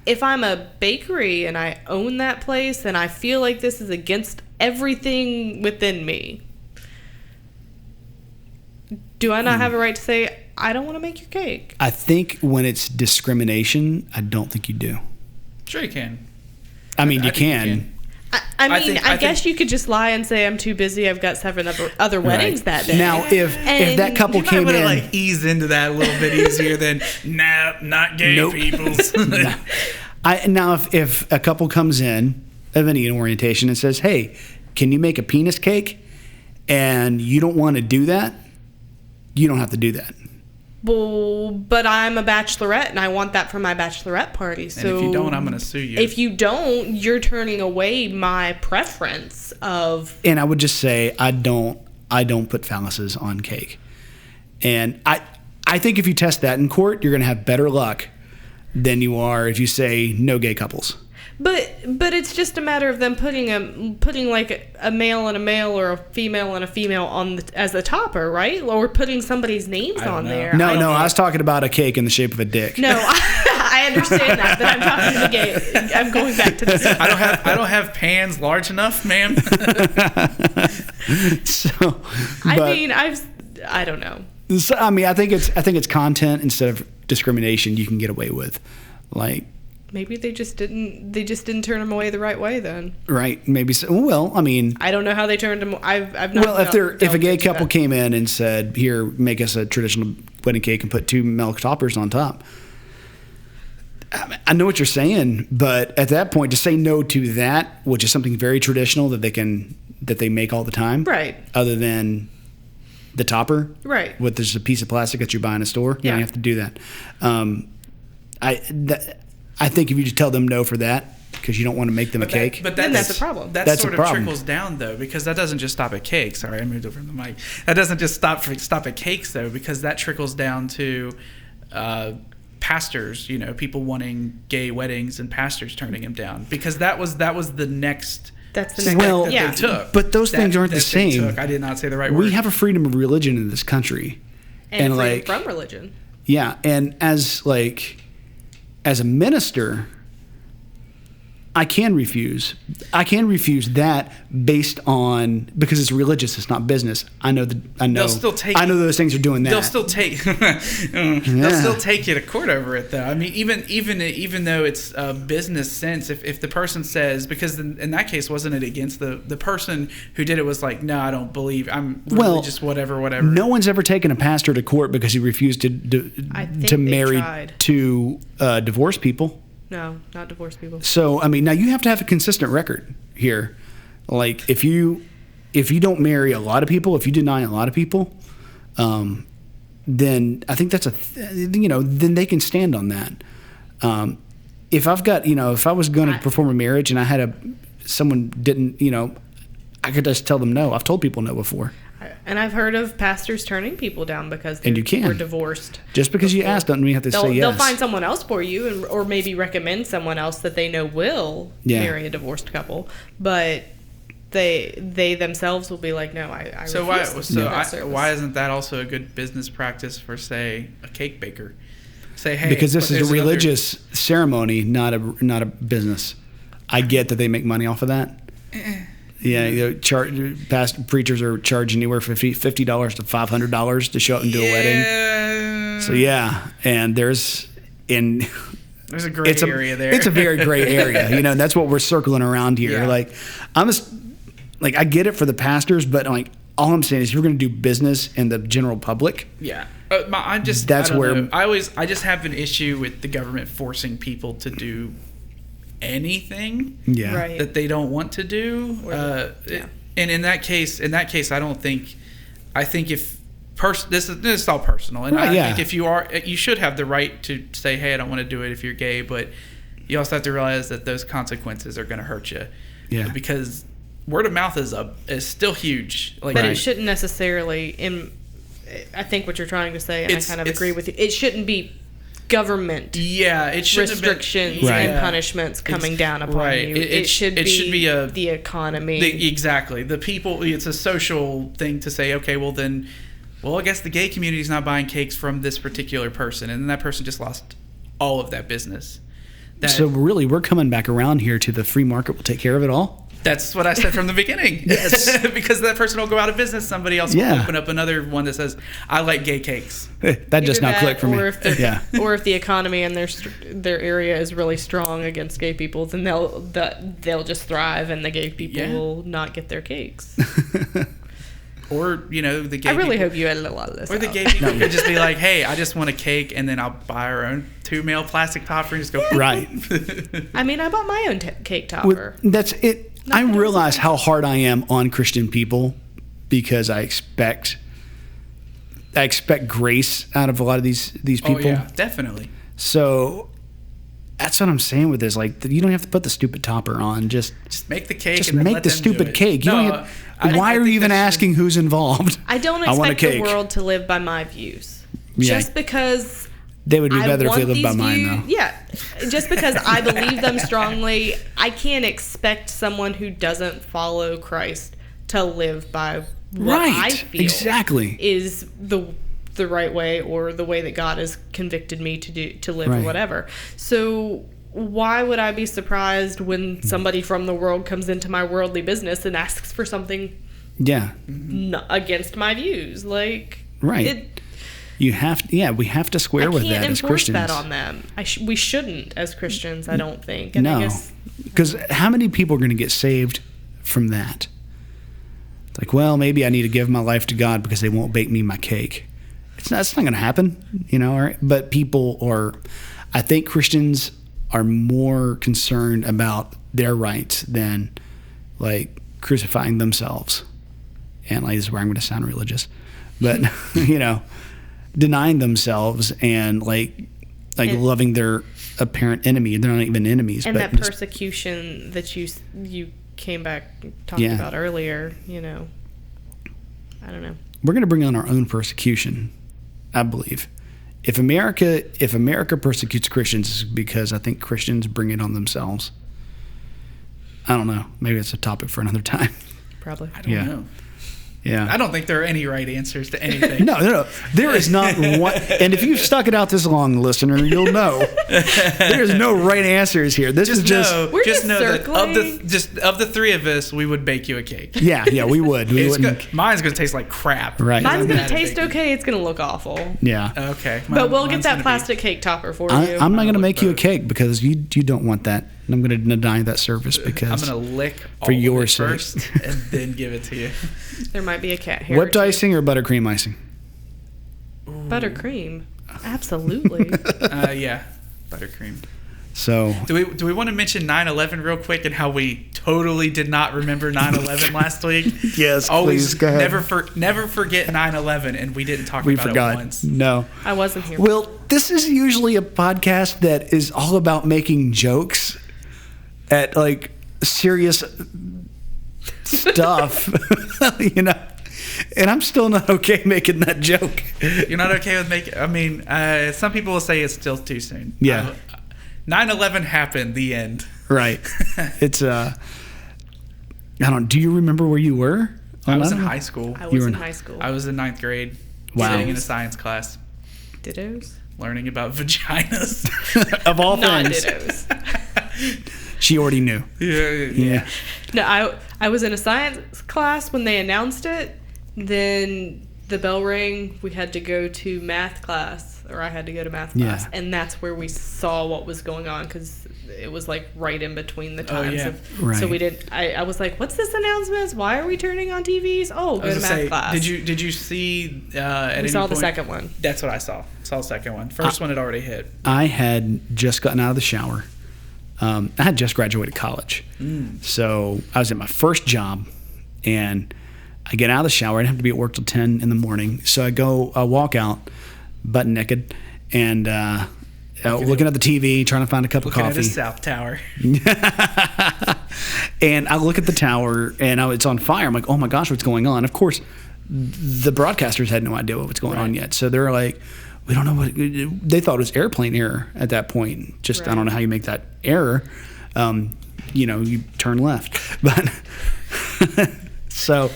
Speaker 4: a bakery and I own that place and I feel like this is against everything within me, do I not have a right to say, I don't want to make your cake?
Speaker 2: I think when it's discrimination, I don't think you do.
Speaker 3: Sure you can.
Speaker 2: I mean, you can.
Speaker 4: I guess you could just lie and say I'm too busy. I've got 7 other weddings that day.
Speaker 2: Now, if that couple came in,
Speaker 3: like ease into that a little bit easier than not gay peoples.
Speaker 2: Now, if a couple comes in of any orientation and says, "Hey, can you make a penis cake?" and you don't want to do that, you don't have to do that.
Speaker 4: Well, but I'm a bachelorette and I want that for my bachelorette party. So
Speaker 3: and if you don't, I'm going to sue you.
Speaker 4: If you don't, you're turning away my preference of.
Speaker 2: And I would just say I don't put phalluses on cake. And I think if you test that in court, you're going to have better luck than you are if you say no gay couples.
Speaker 4: But it's just a matter of them putting like a male and a male or a female and a female on as the topper, right? Or putting somebody's names on there.
Speaker 2: No, I was talking about a cake in the shape of a dick.
Speaker 4: No, I understand that, but I'm talking to the gay. I'm going back to this.
Speaker 3: I don't have pans large enough, ma'am.
Speaker 4: I don't know.
Speaker 2: So, I mean, I think it's content instead of discrimination you can get away with, like.
Speaker 4: Maybe they just didn't turn them away the right way then.
Speaker 2: Right. Maybe so. Well, I mean,
Speaker 4: I don't know how they turned them. I've not.
Speaker 2: Well, if a gay couple came in and said, "Here, make us a traditional wedding cake and put 2 milk toppers on top," I know what you're saying, but at that point, to say no to that, which is something very traditional that they make all the time,
Speaker 4: right?
Speaker 2: Other than the topper,
Speaker 4: right?
Speaker 2: With just a piece of plastic that you buy in a store, you don't have to do that. I think if you just tell them no for that because you don't want to make them a cake.
Speaker 4: But then that's a problem.
Speaker 3: That sort of trickles down, though, because that doesn't just stop at cake. Sorry, I moved over from the mic. That doesn't just stop at cakes, though, because that trickles down to pastors, people wanting gay weddings and pastors turning them down. Because that was the next...
Speaker 4: That's the next
Speaker 3: they took.
Speaker 2: But those things aren't the same.
Speaker 3: I did not say the right word.
Speaker 2: We have a freedom of religion in this country.
Speaker 4: And freedom from religion.
Speaker 2: Yeah, and as a minister, I can refuse that based on because it's religious, it's not business. I know those things are doing that.
Speaker 3: They'll still take they'll still take you to court over it, though. I mean, even though it's a business sense, if the person says, because in that case, wasn't it against the person who did it was like, no, I don't believe, I'm religious, whatever. No
Speaker 2: one's ever taken a pastor to court because he refused to marry two divorced people.
Speaker 4: No, not divorced people.
Speaker 2: So, I mean, now you have to have a consistent record here. Like, if you don't marry a lot of people, if you deny a lot of people, then I think that's then they can stand on that. If I was going to perform a marriage and I had someone didn't, I could just tell them no. I've told people no before.
Speaker 4: And I've heard of pastors turning people down because they were divorced.
Speaker 2: Just because you asked doesn't mean you have to say yes.
Speaker 4: They'll find someone else for you, or maybe recommend someone else that they know will marry a divorced couple. But they themselves will be like, no, I refuse.
Speaker 3: Why isn't that also a good business practice for, say, a cake baker? Say, hey,
Speaker 2: because this is a religious ceremony, not a business. I get that they make money off of that. Yeah, past preachers are charging anywhere from $50 to $500 to show up and do a wedding. So and there's
Speaker 3: a gray area there.
Speaker 2: It's a very gray area, and that's what we're circling around here.
Speaker 3: Yeah.
Speaker 2: Like, I get it for the pastors, but like all I'm saying is, if you're going to do business in the general public,
Speaker 3: I just have an issue with the government forcing people to do anything that they don't want to do. And in that case, I think if this is all personal, and I think if you should have the right to say, hey, I don't want to do it if you're gay, but you also have to realize that those consequences are going to hurt you. Yeah. Because word of mouth is still huge.
Speaker 4: But it shouldn't necessarily. I think what you're trying to say, and I kind of agree with you. It shouldn't be government restrictions and punishments coming down upon you. It should be the economy.
Speaker 3: Exactly. The people, it's a social thing to say, okay, I guess the gay community's not buying cakes from this particular person, and then that person just lost all of that business.
Speaker 2: So really, we're coming back around here to the free market will take care of it all?
Speaker 3: That's what I said from the beginning. Yes. Because that person will go out of business. Somebody else will open up another one that says, I like gay cakes.
Speaker 2: That just now clicked for me.
Speaker 4: Or if the economy in their area is really strong against gay people, then they'll just thrive, and the gay people will not get their cakes.
Speaker 3: Or, the gay
Speaker 4: I really hope you edit a lot of this.
Speaker 3: Or the gay people could just be like, hey, I just want a cake, and then I'll buy our own 2-male plastic topper and just go.
Speaker 2: Right.
Speaker 4: I mean, I bought my own cake topper.
Speaker 2: That's it. I realize how hard I am on Christian people, because I expect grace out of a lot of these people. Oh,
Speaker 3: yeah, definitely.
Speaker 2: So that's what I'm saying with this. Like, you don't have to put the stupid topper on. Just
Speaker 3: make the cake.
Speaker 2: Just make the stupid cake. Why are you even asking who's involved?
Speaker 4: I don't expect the world to live by my views.
Speaker 2: Yeah.
Speaker 4: Just because
Speaker 2: they would be better if they lived by mine, though.
Speaker 4: Yeah. Just because I believe them strongly, I can't expect someone who doesn't follow Christ to live by what I feel is the right way, or the way that God has convicted me to live, or whatever. So why would I be surprised when somebody from the world comes into my worldly business and asks for something against my views? Like, we have to square with that as Christians. I can't enforce that on them. We shouldn't as Christians, I don't think.
Speaker 2: And because how many people are going to get saved from that? It's like, well, maybe I need to give my life to God because they won't bake me my cake. It's not going to happen, right? But I think Christians are more concerned about their rights than like crucifying themselves. And like, this is where I'm going to sound religious, but denying themselves and like loving their apparent enemy. They're not even enemies.
Speaker 4: And that persecution that you came back talking about earlier, I don't know.
Speaker 2: We're going to bring on our own persecution, I believe. If America persecutes Christians, it's because I think Christians bring it on themselves. I don't know. Maybe it's a topic for another time.
Speaker 4: Probably.
Speaker 3: I don't know.
Speaker 2: Yeah.
Speaker 3: I don't think there are any right answers to anything.
Speaker 2: No. There is not one. And if you've stuck it out this long, listener, you'll know there's no right answers here. This is just
Speaker 3: know that of the three of us, we would bake you a cake.
Speaker 2: Yeah, we would.
Speaker 3: Mine's going to taste like crap.
Speaker 2: Right.
Speaker 4: Mine's going to taste okay. It's going to look awful.
Speaker 2: Yeah.
Speaker 3: Okay.
Speaker 4: But we'll get that plastic cake topper for you.
Speaker 2: I'm not going to make you a cake because you don't want that. And I'm going to deny that service because
Speaker 3: I'm going to lick
Speaker 2: for your sake
Speaker 3: first and then give it to you.
Speaker 4: There might be a cat hair.
Speaker 2: Whipped icing or buttercream icing?
Speaker 4: Ooh. Buttercream, absolutely.
Speaker 3: Yeah, buttercream.
Speaker 2: So
Speaker 3: do we want to mention 9/11 real quick and how we totally did not remember 9/11 last week?
Speaker 2: Yes, please go ahead.
Speaker 3: Never forget 9/11, and we didn't talk about it once.
Speaker 2: No,
Speaker 4: I wasn't here.
Speaker 2: Well, this is usually a podcast that is all about making jokes at like serious stuff, and I'm still not okay making that joke.
Speaker 3: You're not okay with making? I mean, some people will say it's still too soon.
Speaker 2: Yeah.
Speaker 3: 9/11 happened. The end.
Speaker 2: Right. It's do you remember where you were?
Speaker 3: I was in high school.
Speaker 4: I was in high school.
Speaker 3: I was in 9th grade.
Speaker 2: Wow.
Speaker 3: Sitting in a science class.
Speaker 4: Dittos.
Speaker 3: Learning about vaginas.
Speaker 2: Of all
Speaker 4: Not
Speaker 2: things.
Speaker 4: dittos.
Speaker 2: She already knew.
Speaker 3: Yeah.
Speaker 4: No, I was in a science class when they announced it. Then the bell rang. We had to go to math class, or I had to go to math class, and that's where we saw what was going on because it was like right in between the times. So we didn't. I was like, "What's this announcement? Why are we turning on TVs? Oh, go to math class."
Speaker 3: Did you see?
Speaker 4: We saw the second one.
Speaker 3: That's what I saw. Saw the second one. First one had already hit.
Speaker 2: I had just gotten out of the shower. I had just graduated college, so I was at my first job, and I get out of the shower. I didn't have to be at work till 10 in the morning. So I walk out, butt naked, and looking at the TV, trying to find a cup of coffee.
Speaker 3: Looking at the South Tower.
Speaker 2: And I look at the tower, and it's on fire. I'm like, oh my gosh, what's going on? Of course, the broadcasters had no idea what was going on yet. So they're like, we don't know what. They thought it was airplane error at that point. I don't know how you make that error. You turn left. But so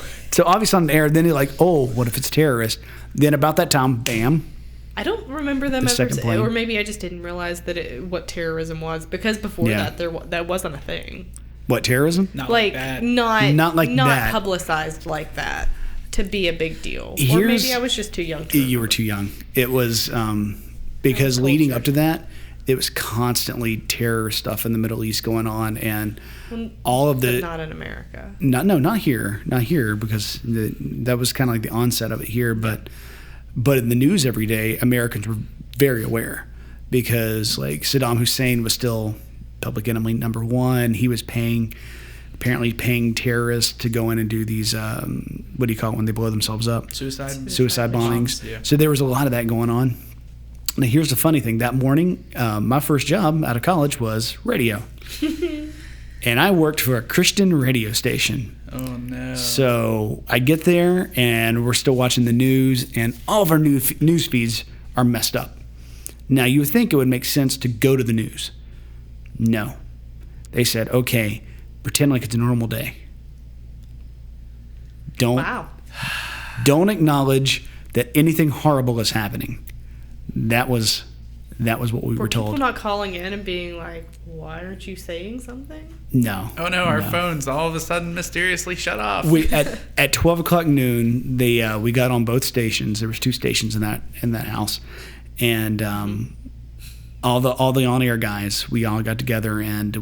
Speaker 2: obviously on the air, then they're like, oh, what if it's terrorist? Then about that time, bam.
Speaker 4: I don't remember them ever saying, or maybe I just didn't realize what terrorism was because before that that wasn't a thing.
Speaker 2: What, terrorism?
Speaker 3: Not like that.
Speaker 4: Not
Speaker 2: that.
Speaker 4: Publicized like that to be a big deal. Or maybe I was just too young to remember. You
Speaker 2: were too young. It was because leading up to that, it was constantly terror stuff in the Middle East going on, and all of the.
Speaker 4: But not in America.
Speaker 2: Not here, because that was kind of like the onset of it here. But in the news every day, Americans were very aware because like Saddam Hussein was still public enemy number one. He was apparently paying terrorists to go in and do these what do you call it when they blow themselves up? Suicide bombings. Yeah. So there was a lot of that going on. Now, here's the funny thing. That morning, my first job out of college was radio. And I worked for a Christian radio station.
Speaker 3: Oh, no.
Speaker 2: So I get there, and we're still watching the news, and all of our news feeds are messed up. Now, you would think it would make sense to go to the news. No. They said, okay, pretend like it's a normal day. Don't acknowledge that anything horrible is happening. That was what we were told.
Speaker 4: Were people not calling in and being like, why aren't you saying something?
Speaker 2: No.
Speaker 3: Oh, no, our phones all of a sudden mysteriously shut off.
Speaker 2: At 12 o'clock noon, we got on both stations. There was 2 stations in that house. And all the on-air guys, we all got together, and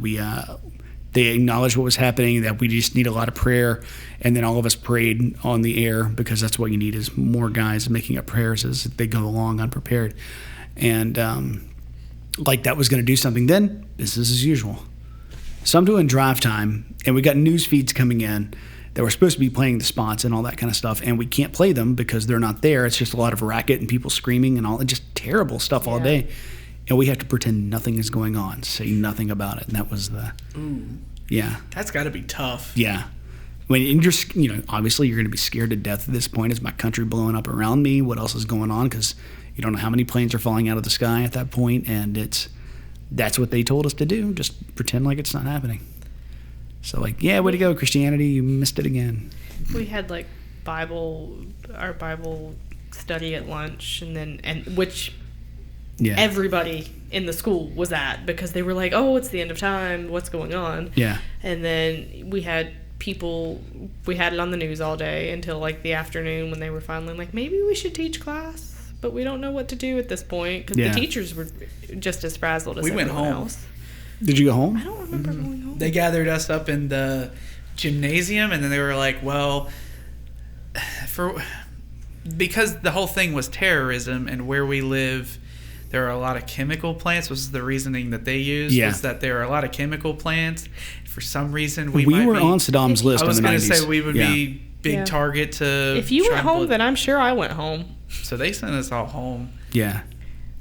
Speaker 2: they acknowledged what was happening, that we just need a lot of prayer. And then all of us prayed on the air because that's what you need is more guys making up prayers as they go along unprepared. And like that was going to do something. Then business as usual. So I'm doing drive time, and we got news feeds coming in that we're supposed to be playing the spots and all that kind of stuff, and we can't play them because they're not there. It's just a lot of racket and people screaming and all, just terrible stuff all day. And we have to pretend nothing is going on, say nothing about it. And that was
Speaker 3: That's got to be tough.
Speaker 2: Yeah. Obviously you're going to be scared to death at this point. Is my country blowing up around me? What else is going on? Because you don't know how many planes are falling out of the sky at that point, and that's what they told us to do. Just pretend like it's not happening. So way to go, Christianity, you missed it again.
Speaker 4: We had our Bible study at lunch, which everybody in the school was at because they were like, oh, it's the end of time, what's going on?
Speaker 2: Yeah.
Speaker 4: And then we had it on the news all day until the afternoon when they were finally like, maybe we should teach class, but we don't know what to do at this point because the teachers were just as frazzled as everyone else.
Speaker 2: Did you go home?
Speaker 4: I don't remember going home.
Speaker 3: They gathered us up in the gymnasium, and then they were like, well, because the whole thing was terrorism, and where we live there are a lot of chemical plants. Was the reasoning that they used was that there are a lot of chemical plants. For some reason, we were
Speaker 2: on Saddam's list in the 90s.
Speaker 3: I was going to say we would be big target to.
Speaker 4: If you went home, then I'm sure I went home.
Speaker 3: So they sent us all home.
Speaker 2: Yeah,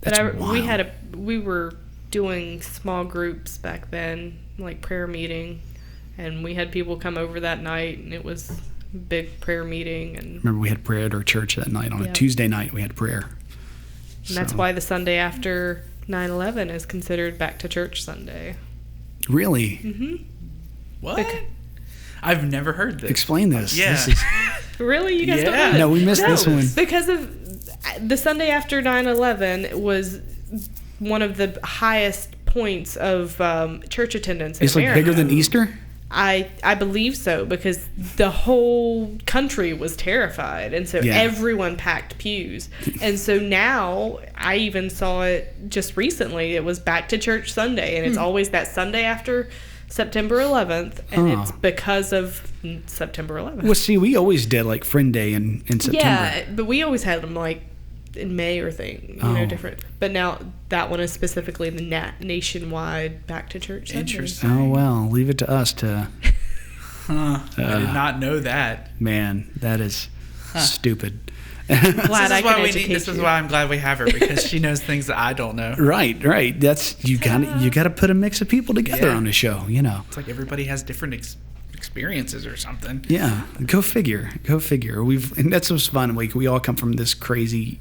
Speaker 2: that's wild.
Speaker 4: We were doing small groups back then, like prayer meeting, and we had people come over that night, and it was a big prayer meeting. And
Speaker 2: remember, we had prayer at our church that night. On a Tuesday night, we had prayer.
Speaker 4: And that's why the Sunday after 9/11 is considered Back to Church Sunday.
Speaker 2: Really?
Speaker 4: Mm-hmm.
Speaker 3: What? I've never heard this.
Speaker 2: Explain this.
Speaker 3: Yeah.
Speaker 2: This is...
Speaker 4: Really? You guys don't know this?
Speaker 2: No, we missed this one.
Speaker 4: Because of the Sunday after 9/11 was one of the highest points of church attendance in
Speaker 2: It's
Speaker 4: America.
Speaker 2: like bigger than Easter?
Speaker 4: I believe so, because the whole country was terrified, and so everyone packed pews. And so now, I even saw it just recently, it was Back to Church Sunday, and it's always that Sunday after September 11th, and it's because of September 11th.
Speaker 2: Well, see, we always did like Friend Day in September.
Speaker 4: Yeah, but we always had them like in May or different. But now that one is specifically the nationwide Back to Church Sunday.
Speaker 3: Interesting.
Speaker 2: Oh, well, leave it to us to...
Speaker 3: I did not know that.
Speaker 2: Man, that is stupid.
Speaker 3: This is why I'm glad we have her, because she knows things that I don't know.
Speaker 2: Right. That's you got to put a mix of people together on the show.
Speaker 3: It's like everybody has different experiences or something.
Speaker 2: Yeah, go figure. And that's what's fun. We all come from this crazy,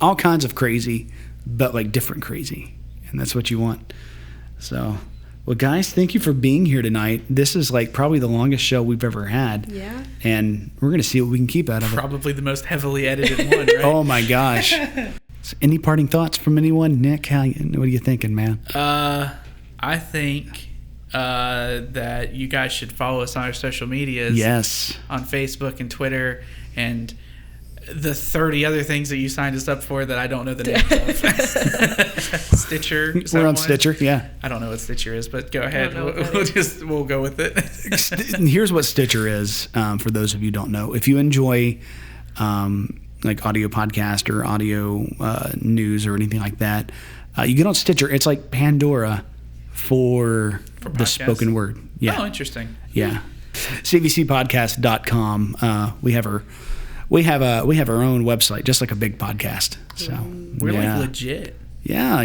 Speaker 2: all kinds of crazy, but like different crazy, and that's what you want. So. Well, guys, thank you for being here tonight. This is like probably the longest show we've ever had. Yeah. And we're going to see what we can keep out of it.
Speaker 3: Probably the most heavily edited one, right?
Speaker 2: Oh, my gosh. So any parting thoughts from anyone? Nick, what are you thinking, man?
Speaker 3: I think that you guys should follow us on our social medias.
Speaker 2: Yes.
Speaker 3: On Facebook and Twitter and the 30 other things that you signed us up for that I don't know the names of. Stitcher.
Speaker 2: We're on Stitcher, yeah.
Speaker 3: I don't know what Stitcher is, but go ahead. We'll go with it.
Speaker 2: Here's what Stitcher is, for those of you who don't know. If you enjoy like audio podcast or audio news or anything like that, you get on Stitcher. It's like Pandora for the spoken word. Yeah.
Speaker 3: Oh, interesting.
Speaker 2: Yeah. CVCpodcast.com. We have our own website, just like a big podcast. So
Speaker 3: we're like legit.
Speaker 2: Yeah,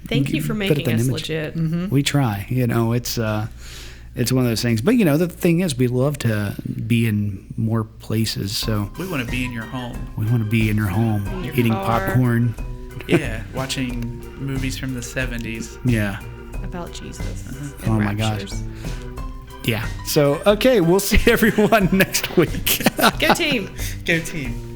Speaker 4: Thank you for making us legit.
Speaker 2: Mm-hmm. We try. It's one of those things. But the thing is, we love to be in more places. So
Speaker 3: we want to be in your home.
Speaker 2: We want to be in your home, eating popcorn.
Speaker 3: Yeah, watching movies from the 70s.
Speaker 2: Yeah.
Speaker 4: About Jesus.
Speaker 2: Oh my gosh. Yeah. So, okay, we'll see everyone next week.
Speaker 4: Go team.
Speaker 3: Go team.